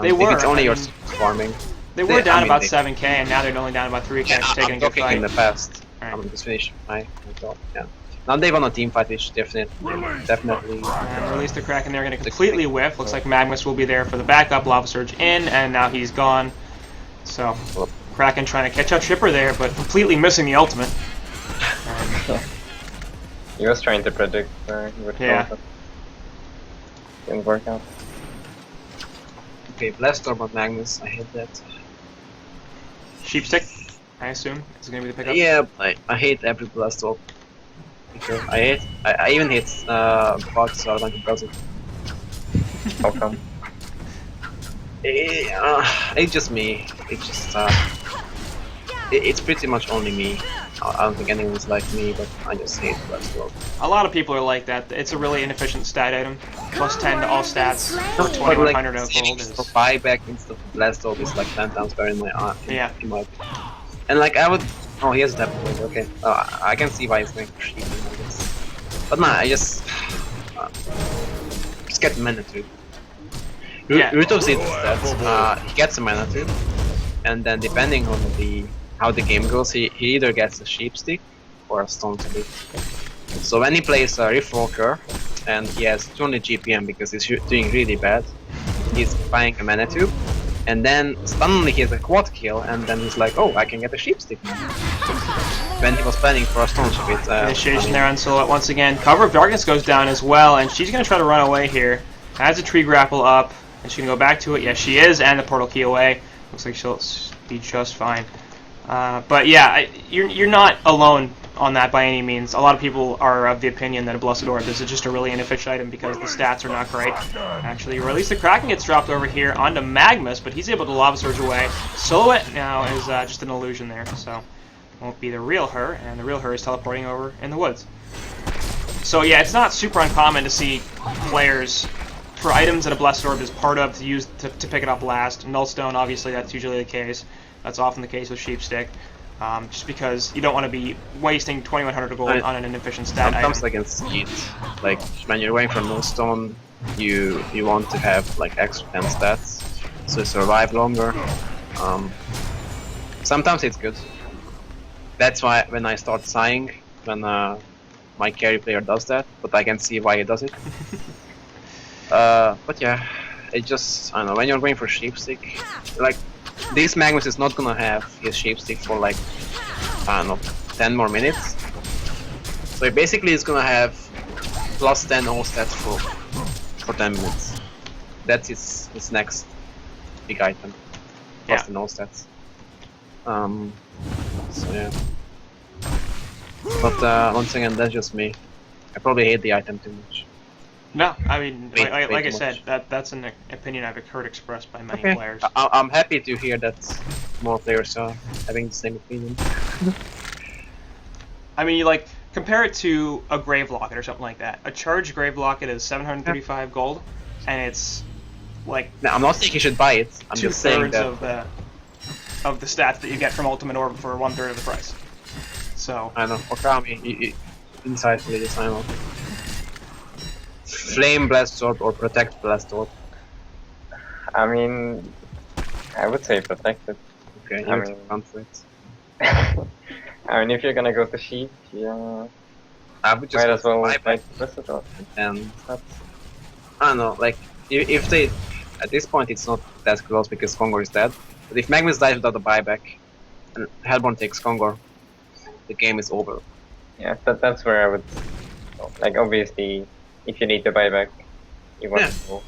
They were, If it's only I your mean, farming. They were down I mean, about they- 7k, and now they're only down about 3k. Yeah, Taking I'm a good talking fight. in the past. Alright. I'm just finished my thought. Yeah. Now they want a team fight, which definitely. And release the Kraken. They're going to completely whiff. Looks like Magnus will be there for the backup. Lava Surge in, and now he's gone. So Kraken trying to catch up Shipper there, but completely missing the ultimate. He was trying to predict he would Yeah. go, but didn't work out. Okay, Blast Orb on Magnus. I hate that. Sheepstick, I assume, is going to be the pickup. Yeah, I hate every Blast Orb. Because I even hate bots, so I don't because it. How come? It's just me. It's just it's pretty much only me. I don't think anyone's like me, but I just hate Blast Orb. A lot of people are like that. It's a really inefficient stat item. Plus 10 to all stats for But 2100 of like, gold for is... buyback instead of Blast Orb is like 10 times better in my Yeah. in my and like I would. Oh, he has that point. Okay, I can see why he's going for sheep, I guess. But nah, I just get mana tube. Yeah. Ruto sees that he gets a mana tube, and then depending on how the game goes, he either gets a sheep stick or a stone stick. So when he plays a Rift Walker and he has 200 GPM because he's doing really bad, he's buying a mana tube, and then suddenly he has a quad kill, and then he's like, oh, I can get a sheep stick now. When he was planning for a stone stick, Initiation there on Silhouette once again. Cover of Darkness goes down as well, and she's going to try to run away here. Has a tree grapple up, and she can go back to it. Yes, she is, and the portal key away. Looks like she'll be just fine. But yeah, you're not alone on that by any means. A lot of people are of the opinion that a Blessed Orb is just a really inefficient item because the stats are not great. Actually, or at least the Kraken gets dropped over here onto Magnus, but he's able to Lava Surge away. Silhouette now is just an illusion there, so won't be the real her, and the real her is teleporting over in the woods. So yeah, it's not super uncommon to see players for items that a Blessed Orb is part of to use to pick it up last. Nullstone, obviously, that's usually the case. That's often the case with Sheepstick. Just because you don't want to be wasting 2100 gold on an inefficient stat sometimes item. against speed, like when you're going for Nullstone, you want to have like extra 10 stats, so you survive longer. Sometimes it's good. That's why when I start sighing, when my carry player does that, but I can see why he does it. But yeah, it just, I don't know, when you're going for Sheepstick, like, this Magnus is not gonna have his Sheepstick for like, I don't know, 10 more minutes. So he basically is gonna have plus 10 all stats for 10 minutes. That's his next big item. Plus 10 all stats. So yeah. But once again, that's just me. I probably hate the item too much. No, I mean, Way like I too said, much. that's an opinion I've heard expressed by many Okay. players. I'm happy to hear that more players are having the same opinion. I mean, you like compare it to a Grave Locket or something like that. A charged Grave Locket is 735 gold, and it's like No, I'm not saying you should buy it. I'm just saying two-thirds that. of the stats that you get from Ultimate Orb for 1/3 of the price. So I know. Okami, inside please, I know. Flame Blast Orb or Protect Blast Orb. I mean, I would say protected. Okay, I you're mean- fun for it. I mean, if you're gonna go to sheep, yeah, I would just might as well buy like this as well. and I don't know, like if they at this point it's not that close because Kongor is dead. But if Magnus dies without a buyback and Hellborn takes Kongor, the game is over. Yeah, that's where I would like. Obviously, if you need to buy back, you want Yeah. to go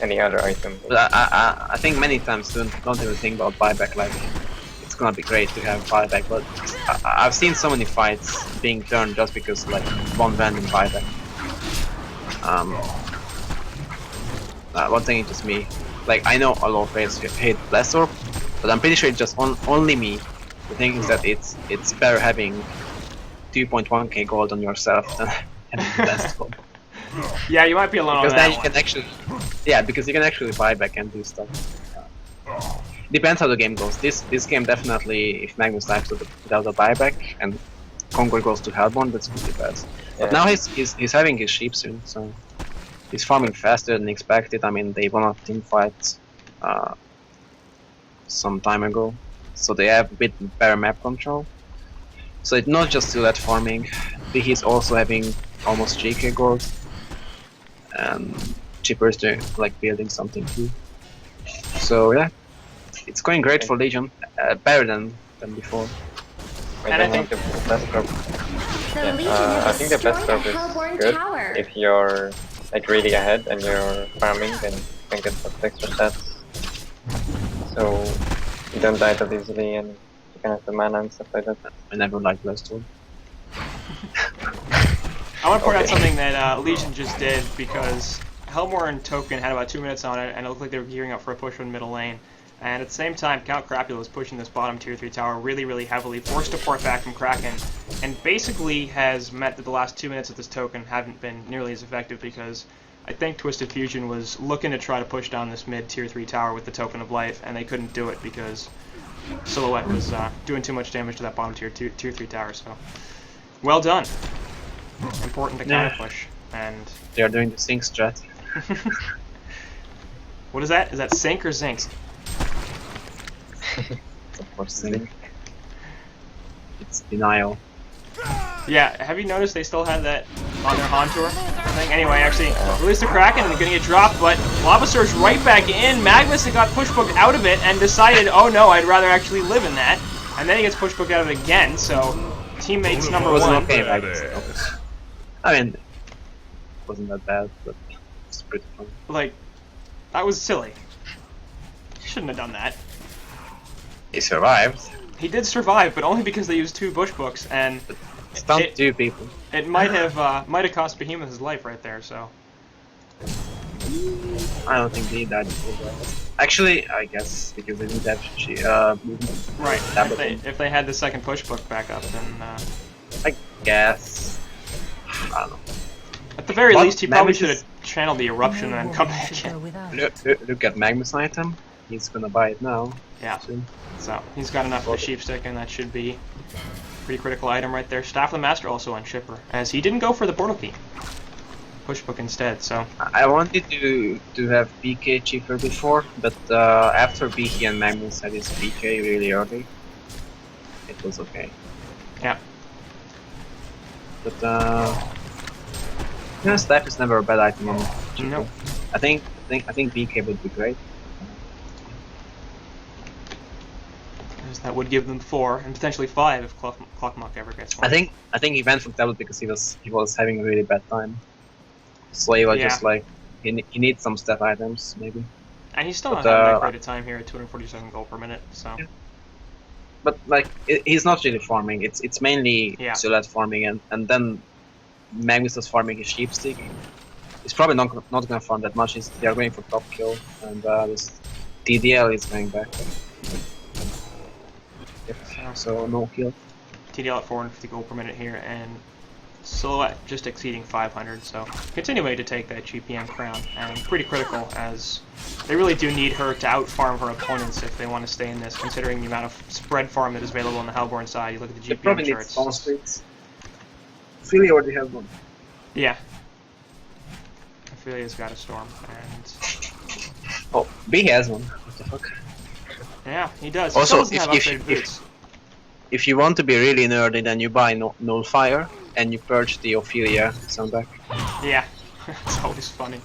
any other item. But I think many times don't even think about buyback. Like it's gonna be great to have buyback, but I've seen so many fights being turned just because like one random buyback. One thing is just me. Like I know a lot of players hate Blast Orb, but I'm pretty sure it's just only me. The thing is that it's better having 2.1k gold on yourself than having Blast Orb. yeah, you might be alone Because on then that you one. can actually, yeah, because you can actually buy back and do stuff. Depends how the game goes. This game definitely, if Magnus dies without a buyback and Kongor goes to Hellborn, that's pretty bad. But Yeah. now he's having his sheep soon, so he's farming faster than expected. I mean, they won a team fight some time ago, so they have a bit better map control. So it's not just Silhouette farming. He's also having almost JK gold, and Chipper is doing like building something too. So yeah, it's going great for Legion, better than before. I And I think the best group. The Legion I have think the best destroyed a group is Hellborn good tower. if you're like really ahead and you're farming, then you can get some extra stats. So you don't die that easily and you can have the mana and stuff like that. I never liked last one. I want to point out Okay. something that Legion just did, because Hellborn token had about 2 minutes on it, and it looked like they were gearing up for a push from middle lane. And at the same time, Count Crapula was pushing this bottom tier 3 tower really, really heavily, forced to port back from Kraken, and basically has meant that the last 2 minutes of this token haven't been nearly as effective, because I think Twisted Fusion was looking to try to push down this mid tier 3 tower with the Token of Life, and they couldn't do it because Silhouette was doing too much damage to that bottom tier 3 tower. So, well done. Important to counter push. And They are doing the sync strat. what is that? Is that sync or zinc? Of course, sync. It's denial. Yeah, have you noticed they still had that on their HoN Tour thing? Anyway, actually, released the Kraken and they're gonna get dropped, but Lava Surge right back in. Magnus got pushbooked out of it and decided, oh no, I'd rather actually live in that. And then he gets pushbooked out of it again, so teammates number It wasn't one. okay, Magnus. I mean, it wasn't that bad, but it's pretty fun. Like, that was silly. Shouldn't have done that. He survived. He did survive, but only because they used 2 bushbooks, and Stunned 2 people. it might have cost Behemoth his life right there. So I don't think they died before that. Actually, I guess because they didn't have movement. right, That if they had the second pushbook back up, then I guess. I don't know. at the very But least he probably Magnus should is- have channeled the eruption and then come back in. Look at Magnus item. He's gonna buy it now. Yeah, Soon. so he's got enough for the sheep stick, and that should be a pretty critical item right there. Staff of the Master also on Chipper, as he didn't go for the portal key. Pushbook instead, so I wanted to have BK cheaper before, but after BK and Magnus had his BK really early, it was okay. yeah. But yeah, staff is never a bad item on cheaper. Nope. I think BK would be great. As that would give them 4 and potentially 5 if Clockmock ever gets one. I think he went for tablet because he was having a really bad time. So he was Yeah. just like he needs some staff items maybe. And he's still not But, having that great a time here at 247 gold per minute, so Yeah. But like he's not really farming. It's mainly Yeah. Silhouette farming, and then Magnus is farming his sheep stick. He's probably not gonna farm that much. They are going for top kill, and this TDL is going back. Yep. So no kill. TDL at 450 gold per minute here, and Silhouette just exceeding 500, so continuing to take that GPM crown, and pretty critical as they really do need her to outfarm her opponents if they want to stay in this, considering the amount of spread farm that is available on the Hellborn side. You look at the They probably GPM need charts. spawn streaks. Philly already has one. Yeah. Ophelia's got a storm, and Oh, B has one. What the fuck? yeah, he does. Also, he still doesn't have upgraded boots. If you want to be really nerdy, then you buy Nullfire and you purge the Ophelia soundback. Yeah, it's always funny.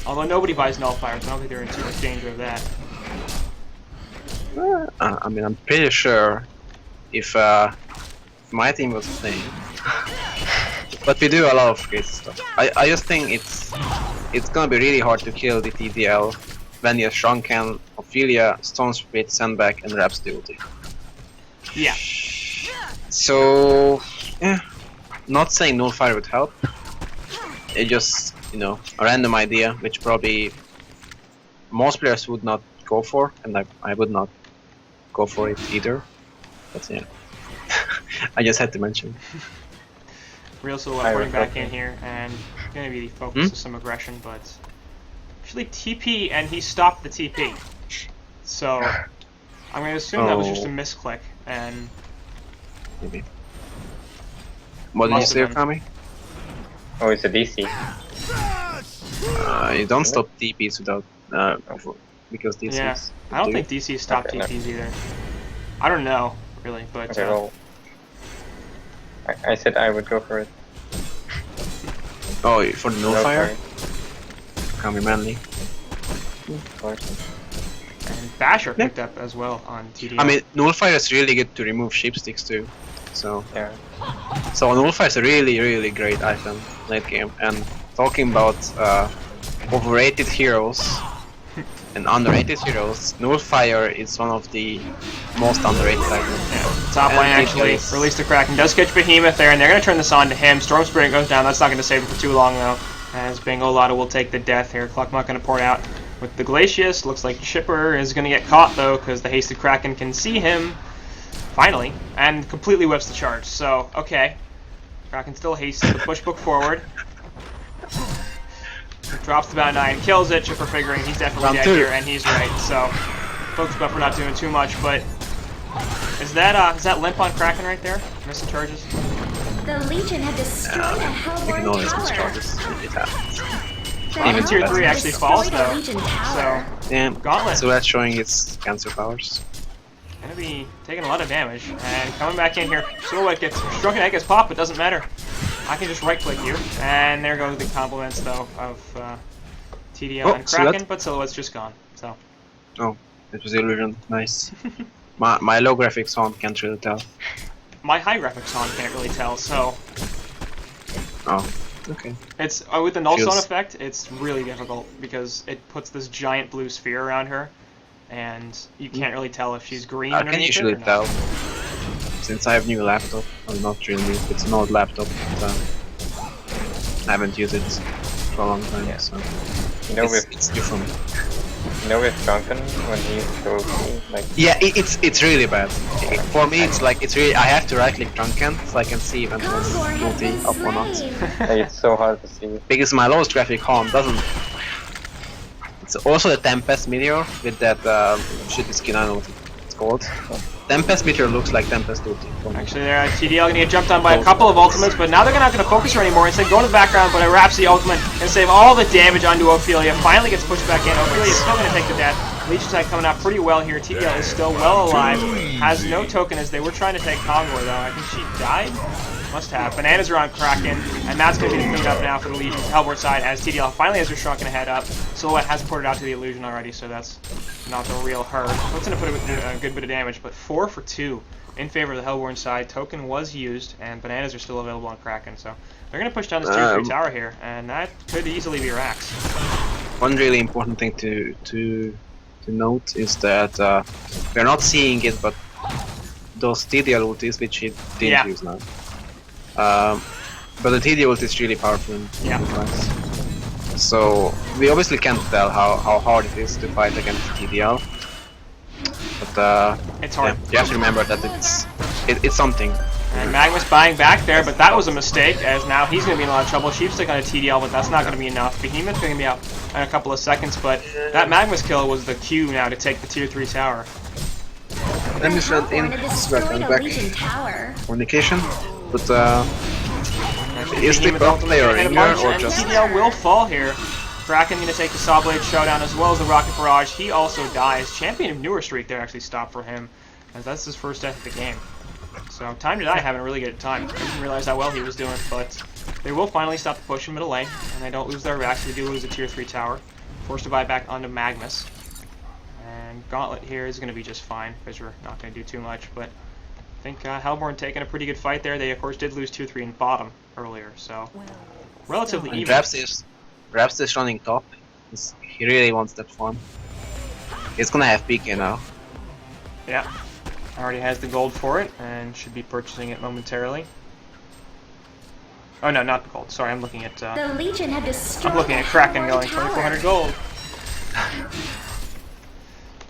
Although nobody buys Nullfire, so I don't think they're in too much danger of that. I mean, I'm pretty sure if my team was playing, but we do a lot of crazy stuff. I just think it's gonna be really hard to kill the TDL when you have Shrunken, Ophelia, Stone Spirit, Sandback, and Rhapsody ulti. Yeah. So, yeah, not saying Nullfire would help. It's just, a random idea, which probably most players would not go for, and I would not go for it either. But yeah, I just had to mention. Real Silhouette putting back in here, and gonna be the focus of some aggression, but actually TP, and he stopped the TP. So I'm gonna assume that was just a misclick, and Maybe. What did you Must say, have been. Kami? Oh, it's a DC. You don't stop TPs without because DCs. yeah, I don't do think DC stopped Okay, no. TPs either. I don't know really, but Okay, well, I said I would go for it. Oh, for the nullifier? Fire. Can be manly. Of course. And Basher picked up as well on TDL. I mean, nullifier is really good to remove sheep sticks too. So Yeah. nullifier is a really great item late game. And talking about overrated heroes and underrated heroes, nullifier is one of the most underrated items. Yeah, top lane And actually because- released the Kraken. Does catch Behemoth there, and they're going to turn this on to him. Storm Spirit goes down. That's not going to save him for too long, though, as Bingo Lotto will take the death here. Cluckmuck going to pour it out with the Glacius. Looks like Chipper is going to get caught, though, because the Hasted Kraken can see him, finally, and completely whips the charge. So, okay. Kraken still hastes the push book forward. Drops the bound 9, kills it. Chipper figuring he's definitely Round dead two. here, and he's right. So, focus buffer not doing too much, but is that limp on Kraken right there? Missing charges. The Legion have destroyed a You can Hellborn always miss tower. charges. It happens. The Even tier Hellborn 3 have actually falls, destroyed a though. Legion tower. So, Yeah. Gauntlet. So that's showing its cancer powers. gonna be taking a lot of damage. And coming back in here, Silhouette gets struck and gets popped, but doesn't matter. I can just right-click you. And there go the compliments, though, of TDL Oh, and Kraken, Silhouette. but Silhouette's just gone. So, Oh, it was illusion. Nice. my low graphics on can't really tell. my high graphics on can't really tell, so Oh, okay. it's with the null stone Feels- effect, it's really difficult because it puts this giant blue sphere around her, and you can't really tell if she's green I can underneath usually it or not. tell. Since I have new laptop, well, not really. It's an old laptop. But, I haven't used it for a long time, Yeah. so You know, it's new for me. with Drunken when he's so OP, like Yeah, it's really bad. For me, it's like it's really. I have to right click Drunken so I can see when it's Kongor has multi been up or not. slain. it's so hard to see. Because my lowest graphic HoN doesn't. It's also the Tempest Meteor with that shitty skin. I don't know what it's called. Tempest Meteor looks like Tempest Ulti. for me. Actually, they're TDL gonna get jumped on by a couple of ultimates, but now they're not gonna focus her anymore. Instead, go to the background, but a Rhapsody ultimate and save all the damage onto Ophelia. Finally gets pushed back in. Ophelia's still gonna take the death. Legion side coming out pretty well here. TDL is still well alive. Has no token as they were trying to take Kongor though. I think she died. Must have. Bananas are on Kraken, and that's going to be the cleanup now for the Legion Hellboard side as TDL finally has her shrunken head up. Silhouette has ported out to the illusion already, so that's not the real her. That's going to put a good bit of damage, but 4 for 2 in favor of the Hellborn side. Token was used, and Bananas are still available on Kraken, so they're going to push down this tier 3 tower here, and that could easily be Rax. One really important thing to note is that we're not seeing it, but those TDL ultis, which he didn't Yeah. use now. But the TDL ult is really powerful in Yeah. class. So we obviously can't tell how hard it is to fight against TDL. But It's hard. yeah, you have to remember that it's something. And Magmus buying back there, but that was a mistake, as now he's going to be in a lot of trouble. Sheepstick on a TDL, but that's not going to be enough. Behemoth's going to be out in a couple of seconds, but that Magmus kill was the cue now to take the tier 3 tower. Let me send in Hellborn have destroyed a back Legion tower. fornication, but is the Behemoth buff ultimate player and a in bunch, here or and just TDL will fall here. Kraken going to take the Saw Blade Showdown as well as the Rocket Barrage. He also dies. Champion of Newer Streak there actually stopped for him, as that's his first death of the game. So time to die having a really good time. I didn't realize how well he was doing, but they will finally stop the push in middle lane, and they don't lose their Rax. They do lose a tier 3 tower. Forced to buy back onto Magmus. And Gauntlet here is going to be just fine, because we're not going to do too much, but I think Hellborn taking a pretty good fight there. They, of course, did lose tier 3 in bottom earlier, so relatively And even. Raps is running top. He really wants that farm. He's gonna have PK now. Yeah. Already has the gold for it, and should be purchasing it momentarily. Oh no, not gold. Sorry, I'm looking at The Legion have destroyed I'm looking at a Kraken Hellborn going tower. 2,400 gold.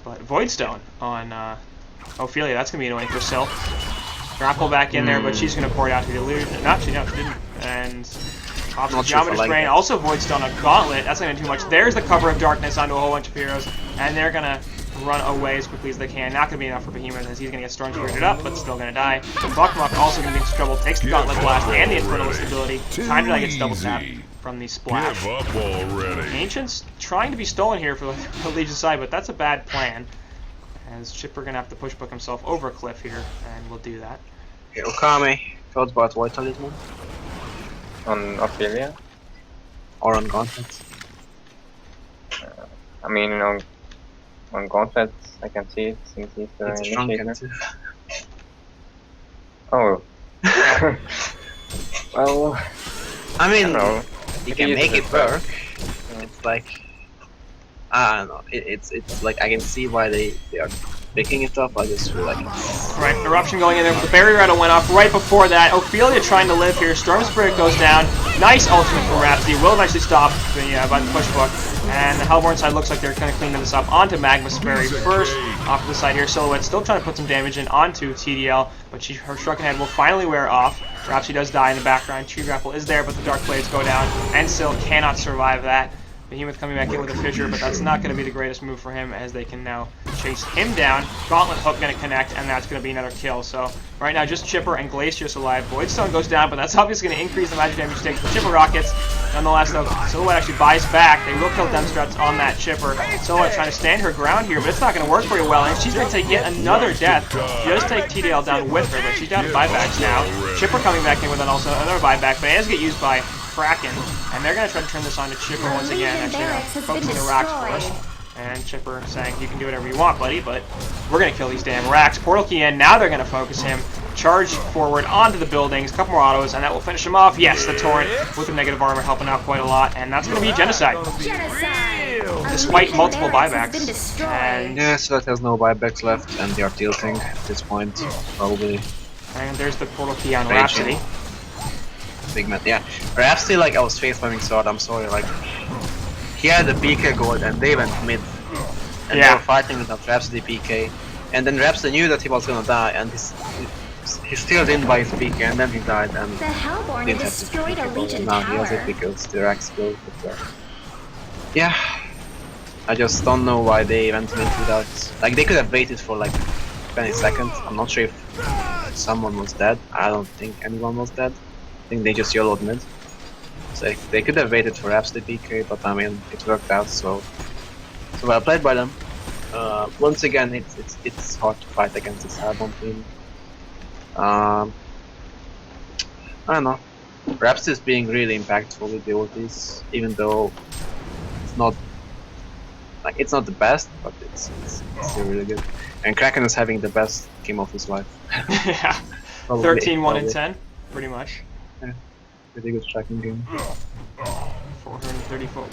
But Voidstone on Ophelia, that's gonna be annoying for Sil. Grapple back in there, but she's gonna pour it out to the illusion. No, she didn't. And pops the Not sure if I Geometer's like Brain. that. Also Voidstone on Gauntlet. That's gonna do too much. There's the cover of darkness onto a whole bunch of heroes, and they're gonna run away as quickly as they can. Not gonna be enough for Behemoth as he's gonna get Storm Spirited up, but still gonna die. Buckmuck also gonna be in trouble. Takes the Gauntlet Blast and the Infernal ability. Time to die gets double tap from the splash. Give up already. Ancient's trying to be stolen here for the Legion side, but that's a bad plan. As Chipper gonna have to push book himself over a cliff here, and we'll do that. Okay, Okami, thoughts about White Talisman? On Ophelia. Or on Gauntlet? I mean, on Gauntlet, I can see it since he's the It's a initiator. Shrunken too. Oh. Well, I I mean, don't know. you If can he make uses it work. Yeah. It's like, I don't know. It's like I can see why they are picking it up. I just feel like it's Right, eruption going in there, but the barrier idol went off right before that. Ophelia trying to live here. Storm Spirit goes down. Nice ultimate from Rhapsody. Will eventually stop by the push book. And the Hellborn side looks like they're kind of cleaning this up onto Magma Sperry first. Off to the side here, Silhouette still trying to put some damage in onto TDL, but her Shrunken Head will finally wear off. Rhapsody does die in the background. Tree Grapple is there, but the Dark Blades go down, and Sil cannot survive that. Behemoth coming back in with a fissure, but that's not going to be the greatest move for him as they can now chase him down. Gauntlet Hook going to connect, and that's going to be another kill. So right now, just Chipper and Glacius alive. Voidstone goes down, but that's obviously going to increase the magic damage takes. Chipper rockets. Nonetheless, though, Silhouette actually buys back. They will kill Demstruts on that Chipper. Silhouette trying to stand her ground here, but it's not going to work very well, and she's going to take yet another death. She does take TDL down with her, but she's down to buybacks now. Chipper coming back in with also another buyback, but it does get used by Kraken, and they're going to try to turn this on to Chipper once again. Actually, focusing the racks first. And Chipper saying, you can do whatever you want, buddy, but we're going to kill these damn racks. Portal key in, now they're going to focus him. Charge forward onto the buildings, a couple more autos, and that will finish him off. Yes, the Torrent with the negative armor helping out quite a lot, and that's going to be Genocide. Despite multiple buybacks. And yeah, so that has no buybacks left, and they are tilting at this point, probably. And there's the portal key on Raging. Rhapsody. Big man, yeah. Rhapsody, like, I was face farming sword, I'm sorry, like, he had the PK gold and they went mid. And they Yeah. were fighting with that Rhapsody PK. And then Rhapsody knew that he was gonna die, and he still didn't buy his PK, and then he died, and The Hellborn didn't have destroyed the a PK gold. Legion Now he has it tower. because the racks go. But, yeah. I just don't know why they went mid without... Like, they could have waited for like 20 seconds. I'm not sure if someone was dead. I don't think anyone was dead. I think they just YOLO'd mid. So they could have waited for Rhapsody PK, but I mean, it worked out, so well played by them. Once again, it's hard to fight against this Hellborn team. I don't know. Rhapsody is being really impactful with the ultis, even though it's not the best, but it's still really good. And Kraken is having the best game of his life. Yeah. Probably, 13, 1 and probably. 10, pretty much. Pretty good tracking game. 430 volt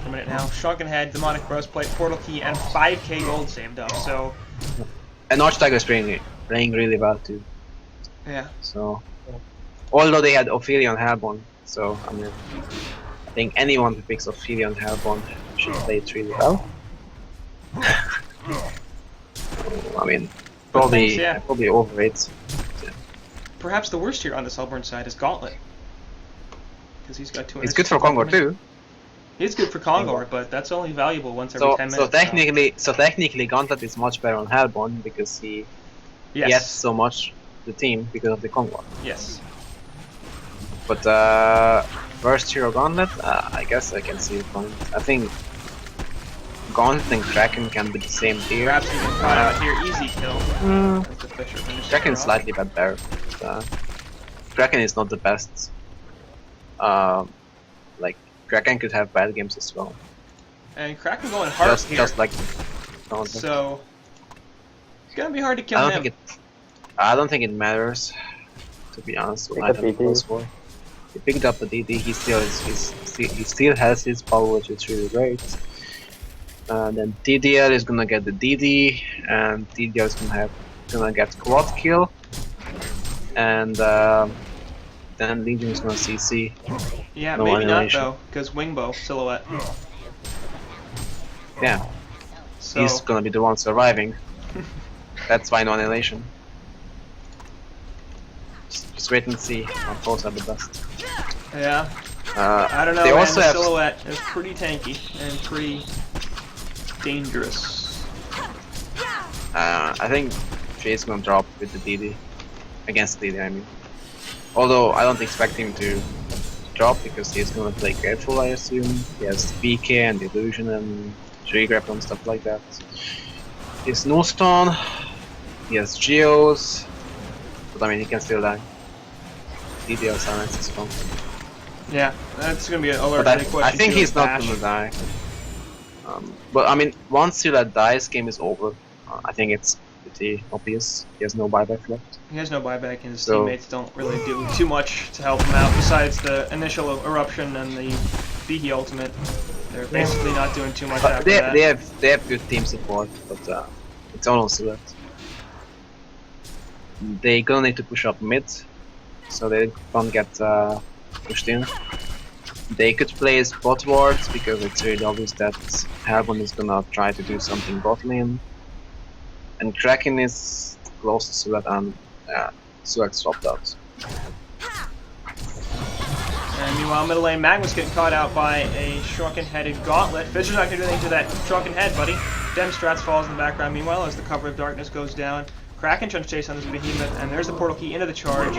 per minute now. Shrunken Head, Demonic Breastplate, Portal Key, and 5k gold saved up. So, And Archtiger is playing really well too. yeah. So, although they had Ophelia and Hellborn, so I mean, I think anyone who picks Ophelia and Hellborn should play it really well. I mean, probably yeah. probably overrates. Perhaps the worst here on this Hellborn side is Gauntlet. Because he's got 200. It's good for Kongor too. It's good for Kongor, but that's only valuable once every 10 minutes. So technically, Gauntlet is much better on Hellborn because he Yes. gets so much the team because of the Kongor. Yes. But first hero Gauntlet, I guess I can see the point. I think Gauntlet and Kraken can be the same tier. Perhaps you can find out here, easy kill. With the Fisher finishes Kraken her is off. slightly better. Kraken is not the best. Like Kraken could have bad games as well. And Kraken going hard here. Just like Gauntlet. So, it's gonna be hard to kill him. I don't think it matters. To be honest, Pick what up item it goes DD. for. He picked up the DD. He still has his power, which is really great. Then TDL is gonna get the DD, and TDL is gonna get quad kill, and then Legion is gonna CC. Yeah, No maybe not annihilation. though, because Wingbow, Silhouette. Yeah, So, he's gonna be the one surviving. That's why no annihilation. Just wait and see. My thoughts are the best. yeah. I don't know, They man, also the have Silhouette is pretty tanky and pretty dangerous. I think Jay's gonna drop with the DD. Against the DD, I mean. Although I don't expect him to drop because he's gonna play careful, I assume. He has PK and Illusion and Tree Grapple and stuff like that. He has No Stone, he has Geos, But I mean, he can still die. DDL silence is strong. Yeah, that's gonna be a But large question. I think too, he's with not Bash. gonna die. But I mean, once Silat dies, game is over. I think it's pretty obvious. He has no buyback left. He has no buyback, and his So- teammates don't really do too much to help him out besides the initial eruption and the Behe ultimate. They're basically not doing too much But after they, that. they have good team support, but it's all on Silat. They gonna need to push up mid, so they don't get pushed in. They could play bot wards because it's really obvious that HoN is gonna try to do something bot lane. And Kraken is close to Suat and Suat swapped out. And meanwhile, middle lane, Magnus getting caught out by a shrunken-headed gauntlet. Fissur's not going to do anything to that shrunken head, buddy. Dem Strats falls in the background meanwhile as the cover of darkness goes down. Kraken trying to chase on this behemoth, and there's the portal key into the charge.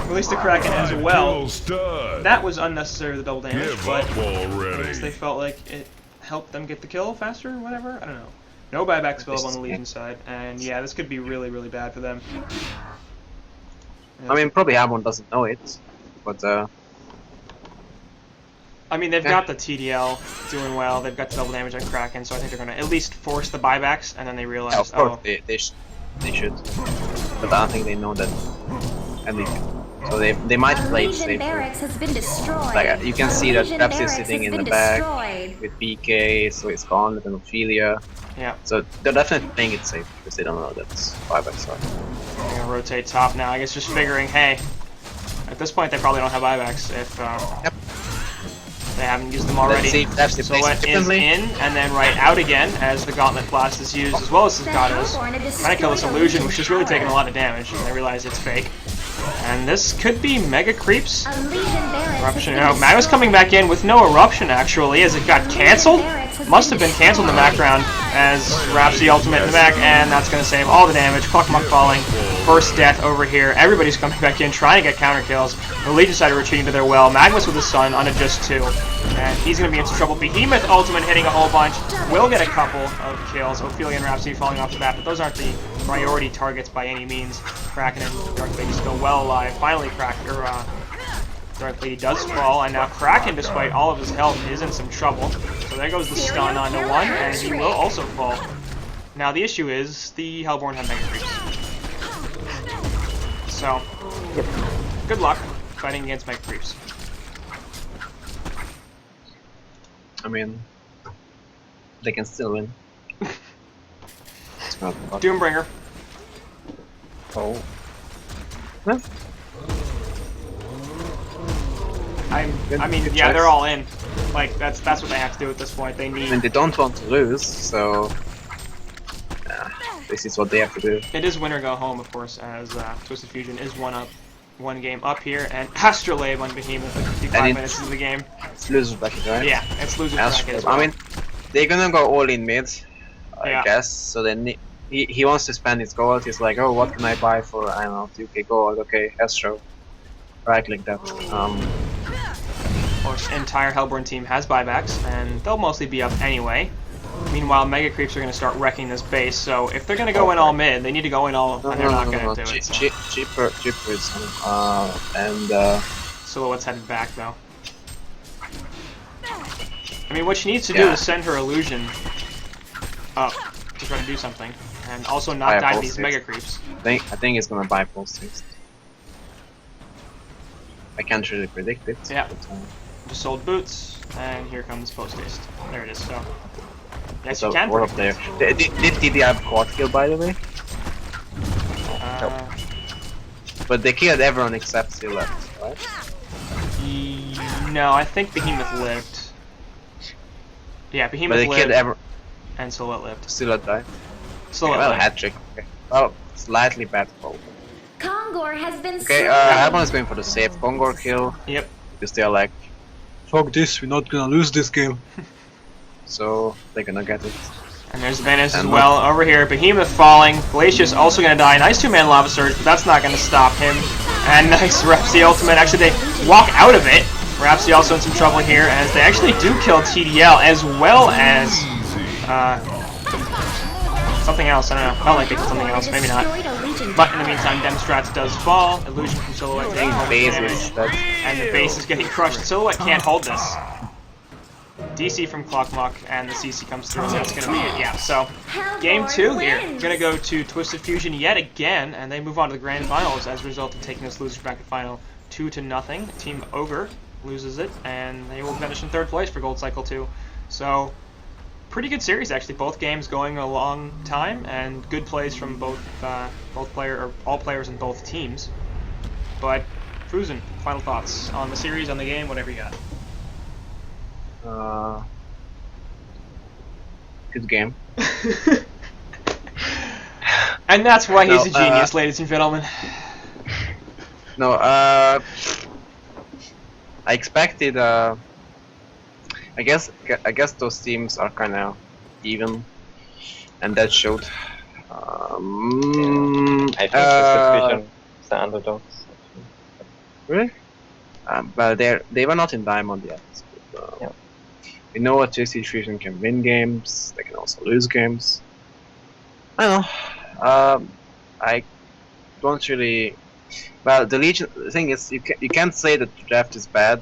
Release the Kraken as well. That was unnecessary with the double damage, but I guess they felt like it helped them get the kill faster or whatever. I don't know. No buyback spells on the Legion side, and yeah, this could be really, really bad for them. I mean, probably HoN doesn't know it, but I mean, they've got the TDL doing well. They've got the double damage on Kraken, so I think they're going to at least force the buybacks, and then they realize, yeah, of course oh, they should. But I don't think they know that anything. So they might play it Legion safe. barracks has been destroyed. Like you can see that Legion Pepsi is barracks sitting has in the been back destroyed. with PK, so it's Gauntlet and Ophelia. yeah. So they're definitely playing it safe because they don't know that buybacks are. They're going to rotate top now. I guess just figuring, hey, at this point they probably don't have buybacks if they haven't used them already. Let's see if Pepsi plays Silhouette it is differently. in, and then right out again as the Gauntlet Blast is used, as well as Ciscados. Trying to kill this illusion, which is really taking a lot of damage, and they realize it's fake. And this could be Mega Creeps. A Legion barracks Eruption. has No, been Magnus coming back in with no eruption actually, as it got cancelled. Must have been cancelled in the background as Rhapsody ultimate in the back, and that's going to save all the damage. Cluckmuck falling, first death over here. Everybody's coming back in, trying to get counter kills. The Legion side are retreating to their well. Magnus with his son on a just 2, and he's going to be in some trouble. Behemoth ultimate hitting a whole bunch. Will get a couple of kills. Ophelia and Rhapsody falling off the bat, but those aren't the priority targets by any means. Kraken and Dark Lady still well alive. Finally, Dark Lady does fall, and now Kraken, despite all of his health, is in some trouble. So there goes the stun onto one, and he will also fall. Now the issue is the Hellborn have Mega Creeps. So, good luck fighting against Mega Creeps. I mean, they can still win. It's not Doombringer. Oh, Huh? I mean, Good yeah, choice. they're all in. Like that's what they have to do at this point. They I mean, need. they don't want to lose, so this is what they have to do. It is win or go home, of course, as Twisted Fusion is one game up here, and Astrolabe on Behemoth like 55 And minutes into the game. It's loser bracket, right? Yeah, it's loser As bracket as for- well. I mean, they're gonna go all in mid, I Yeah. guess. So then he wants to spend his gold. He's like, oh, what can I buy for, I don't know, 2k gold? Okay, Astro. Right, like that. Of course, entire Hellborn team has buybacks, and they'll mostly be up anyway. Meanwhile, Mega Creeps are going to start wrecking this base, so if they're going to go in all mid, they need to go in all, and they're not going to do it. So. Cheaper is and Silhouette's headed back, though. I mean, what she needs to do Yeah. is send her illusion up to try to do something, and also not Buy a die to pulse these haste. Mega Creeps. I think it's gonna buy pulse haste. I can't really predict it. Yeah. But, Just sold boots, and here comes post haste. There it is. So, yes, so you can. we're up there. Did they have quad kill, by the way? But they killed everyone except Silhouette, right? No, I think Behemoth lived. Yeah, But Behemoth they killed lived, everyone. and Silhouette lived. Silhouette died. Silhouette Well, lived. hat trick. Okay. Well, slightly bad call. Kongor has been Okay, slain. everyone is going for the safe Kongor kill Yep. because they're like, fuck this, we're not gonna lose this game. So they're gonna get it. And there's Venice as And well over here. Behemoth falling. Glacius also going to die. Nice 2-man Lava Surge, but that's not going to stop him. And nice Rhapsody ultimate. Actually, they walk out of it. Rhapsody also in some trouble here as they actually do kill TDL as well as something else. I don't know. Not like they did something else. Maybe not. Destroyed a Legion But in the tower. meantime, Demstrats does fall. Illusion from Silhouette taking home Base damage. is that's And the base is getting crushed. Silhouette can't hold this. DC from Clockmuck, and the CC comes through, and that's going to be it. Yeah, so game 2 here. Wins. Going to go to Twisted Fusion yet again, and they move on to the grand finals as a result of taking this losers bracket final 2-0. Team Ogre loses it, and they will finish in 3rd place for Gold Cycle 2. So, pretty good series actually. Both games going a long time, and good plays from all players in both teams. But Fusen, final thoughts on the series, on the game, whatever you got. good game. And that's why he's No, a genius, ladies and gentlemen. No, I expected. I guess those teams are kind of even, and that showed. I think Twisted Fusion is the underdogs. Really? Well, they were not in Diamond yet. But, Yeah. We know that Twisted Fusion can win games. They can also lose games. I don't know. I don't really. Well, the Legion. The thing is, you can't say that the draft is bad.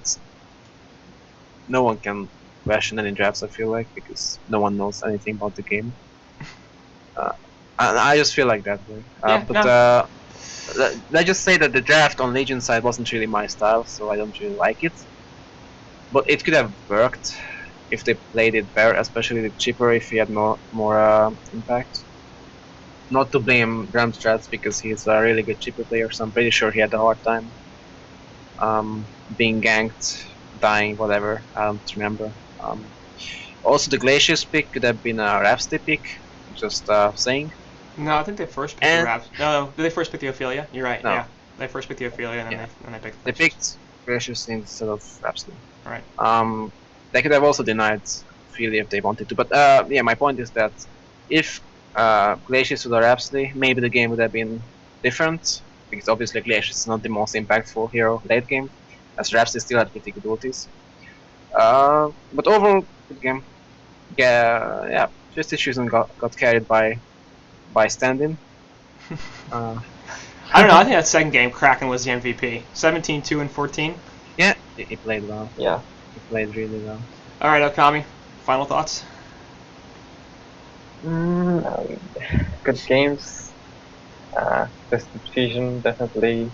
No one can question any drafts. I feel like, because no one knows anything about the game. And I just feel like that way. Let's just say that the draft on Legion side wasn't really my style, so I don't really like it. But it could have worked if they played it better, especially the Chipper if he had more impact. Not to blame Gramstrats because he's a really good Chipper player, so I'm pretty sure he had a hard time being ganked, dying, whatever. I don't remember. Also, the Glacius pick could have been a Rhapsody pick. Just saying. No, I think they first picked the Raps. No, did they first pick the Ophelia? You're right. No. Yeah, they first picked the Ophelia, and then they picked. They picked Glacius instead of Rhapsody. Right. They could have also denied Ophelia if they wanted to, but yeah, my point is that if Glacius would have Rhapsody, maybe the game would have been different, because obviously Glacius is not the most impactful hero late game, as Rhapsody still had pretty good ultis. But overall, good game. Yeah, Twisted Fusion got carried by stand-in. I don't know. I think that second game, Kraken was the MVP. 17, 2, and 14. Yeah, he played well. Yeah. He played really well. All right, Okami. Final thoughts. Good games. Twisted Fusion definitely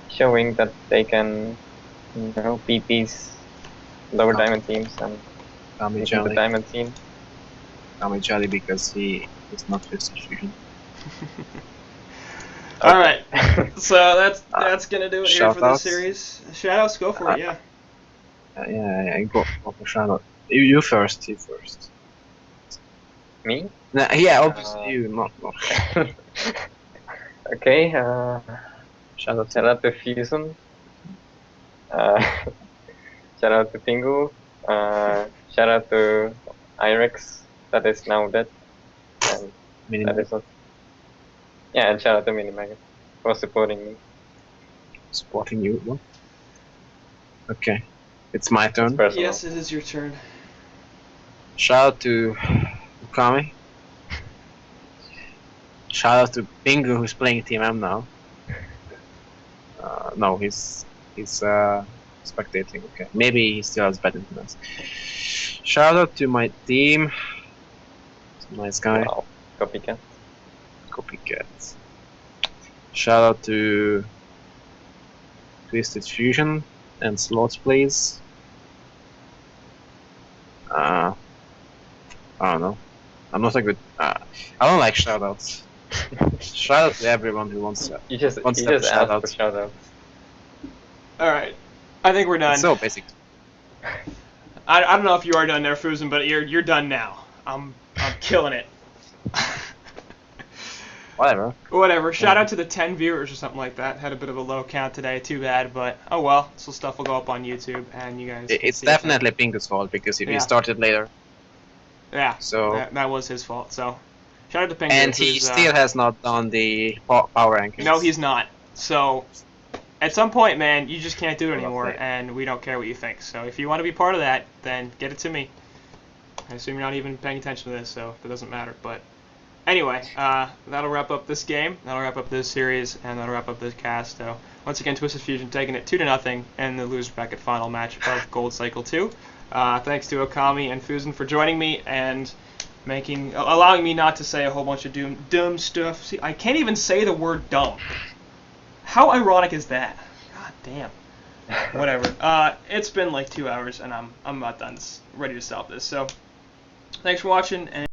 showing that they can, beat these lower diamond teams and Kami beat the Jolly. diamond team. Kami Jolly because he is not Twisted Fusion. All right. So that's gonna do it here for this Shoutouts? series. Shoutouts, go for it. Yeah. Yeah, go for shout. You first. You first. Me? Nah, yeah, obviously you, not. Okay. Shout out. Shout out to Fusion. Shout out to Pingu. Shout out to Irex, that is now dead. And that is not. Yeah, and shout out to Minimag for supporting me. Supporting you. What? Okay, it's my turn. Personal. Yes, it is your turn. Shout out to Ukami. Shout out to Bingo, who's playing Team M now. No, he's spectating. Okay, maybe he still has better than us. Shout out to my team. He's a nice guy. Wow. Copycat. Copycat. Shout out to Twisted Fusion and Slots Plays. I don't know. I'm not a good. I don't like shoutouts. Shout out to everyone who wants to. You just One step asked for shout-outs. shout out. All right. I think we're done. It's so basic. I don't know if you are done there, Fusen, but you're done now. I'm killing it. Whatever. Whatever. Shout out to the 10 viewers or something like that. Had a bit of a low count today. Too bad, but oh well. So stuff will go up on YouTube, and you guys. can It's see definitely Pingu's fault because if Yeah. he started later, Yeah. so That was his fault. So, shout out to Pingu. and he who's, still has not done the power rankings. No, he's not. So, at some point, man, you just can't do it Well, anymore, okay. and we don't care what you think. So, if you want to be part of that, then get it to me. I assume you're not even paying attention to this, so that doesn't matter. But Anyway, that'll wrap up this game. That'll wrap up this series, and that'll wrap up this cast. So once again, Twisted Fusion taking it 2-0 in the loser bracket final match of Gold Cycle 2. Thanks to Okami and Fusen for joining me and allowing me not to say a whole bunch of dumb stuff. See, I can't even say the word dumb. How ironic is that? God damn. Whatever. It's been like 2 hours, and I'm about done, ready to stop this. So thanks for watching. And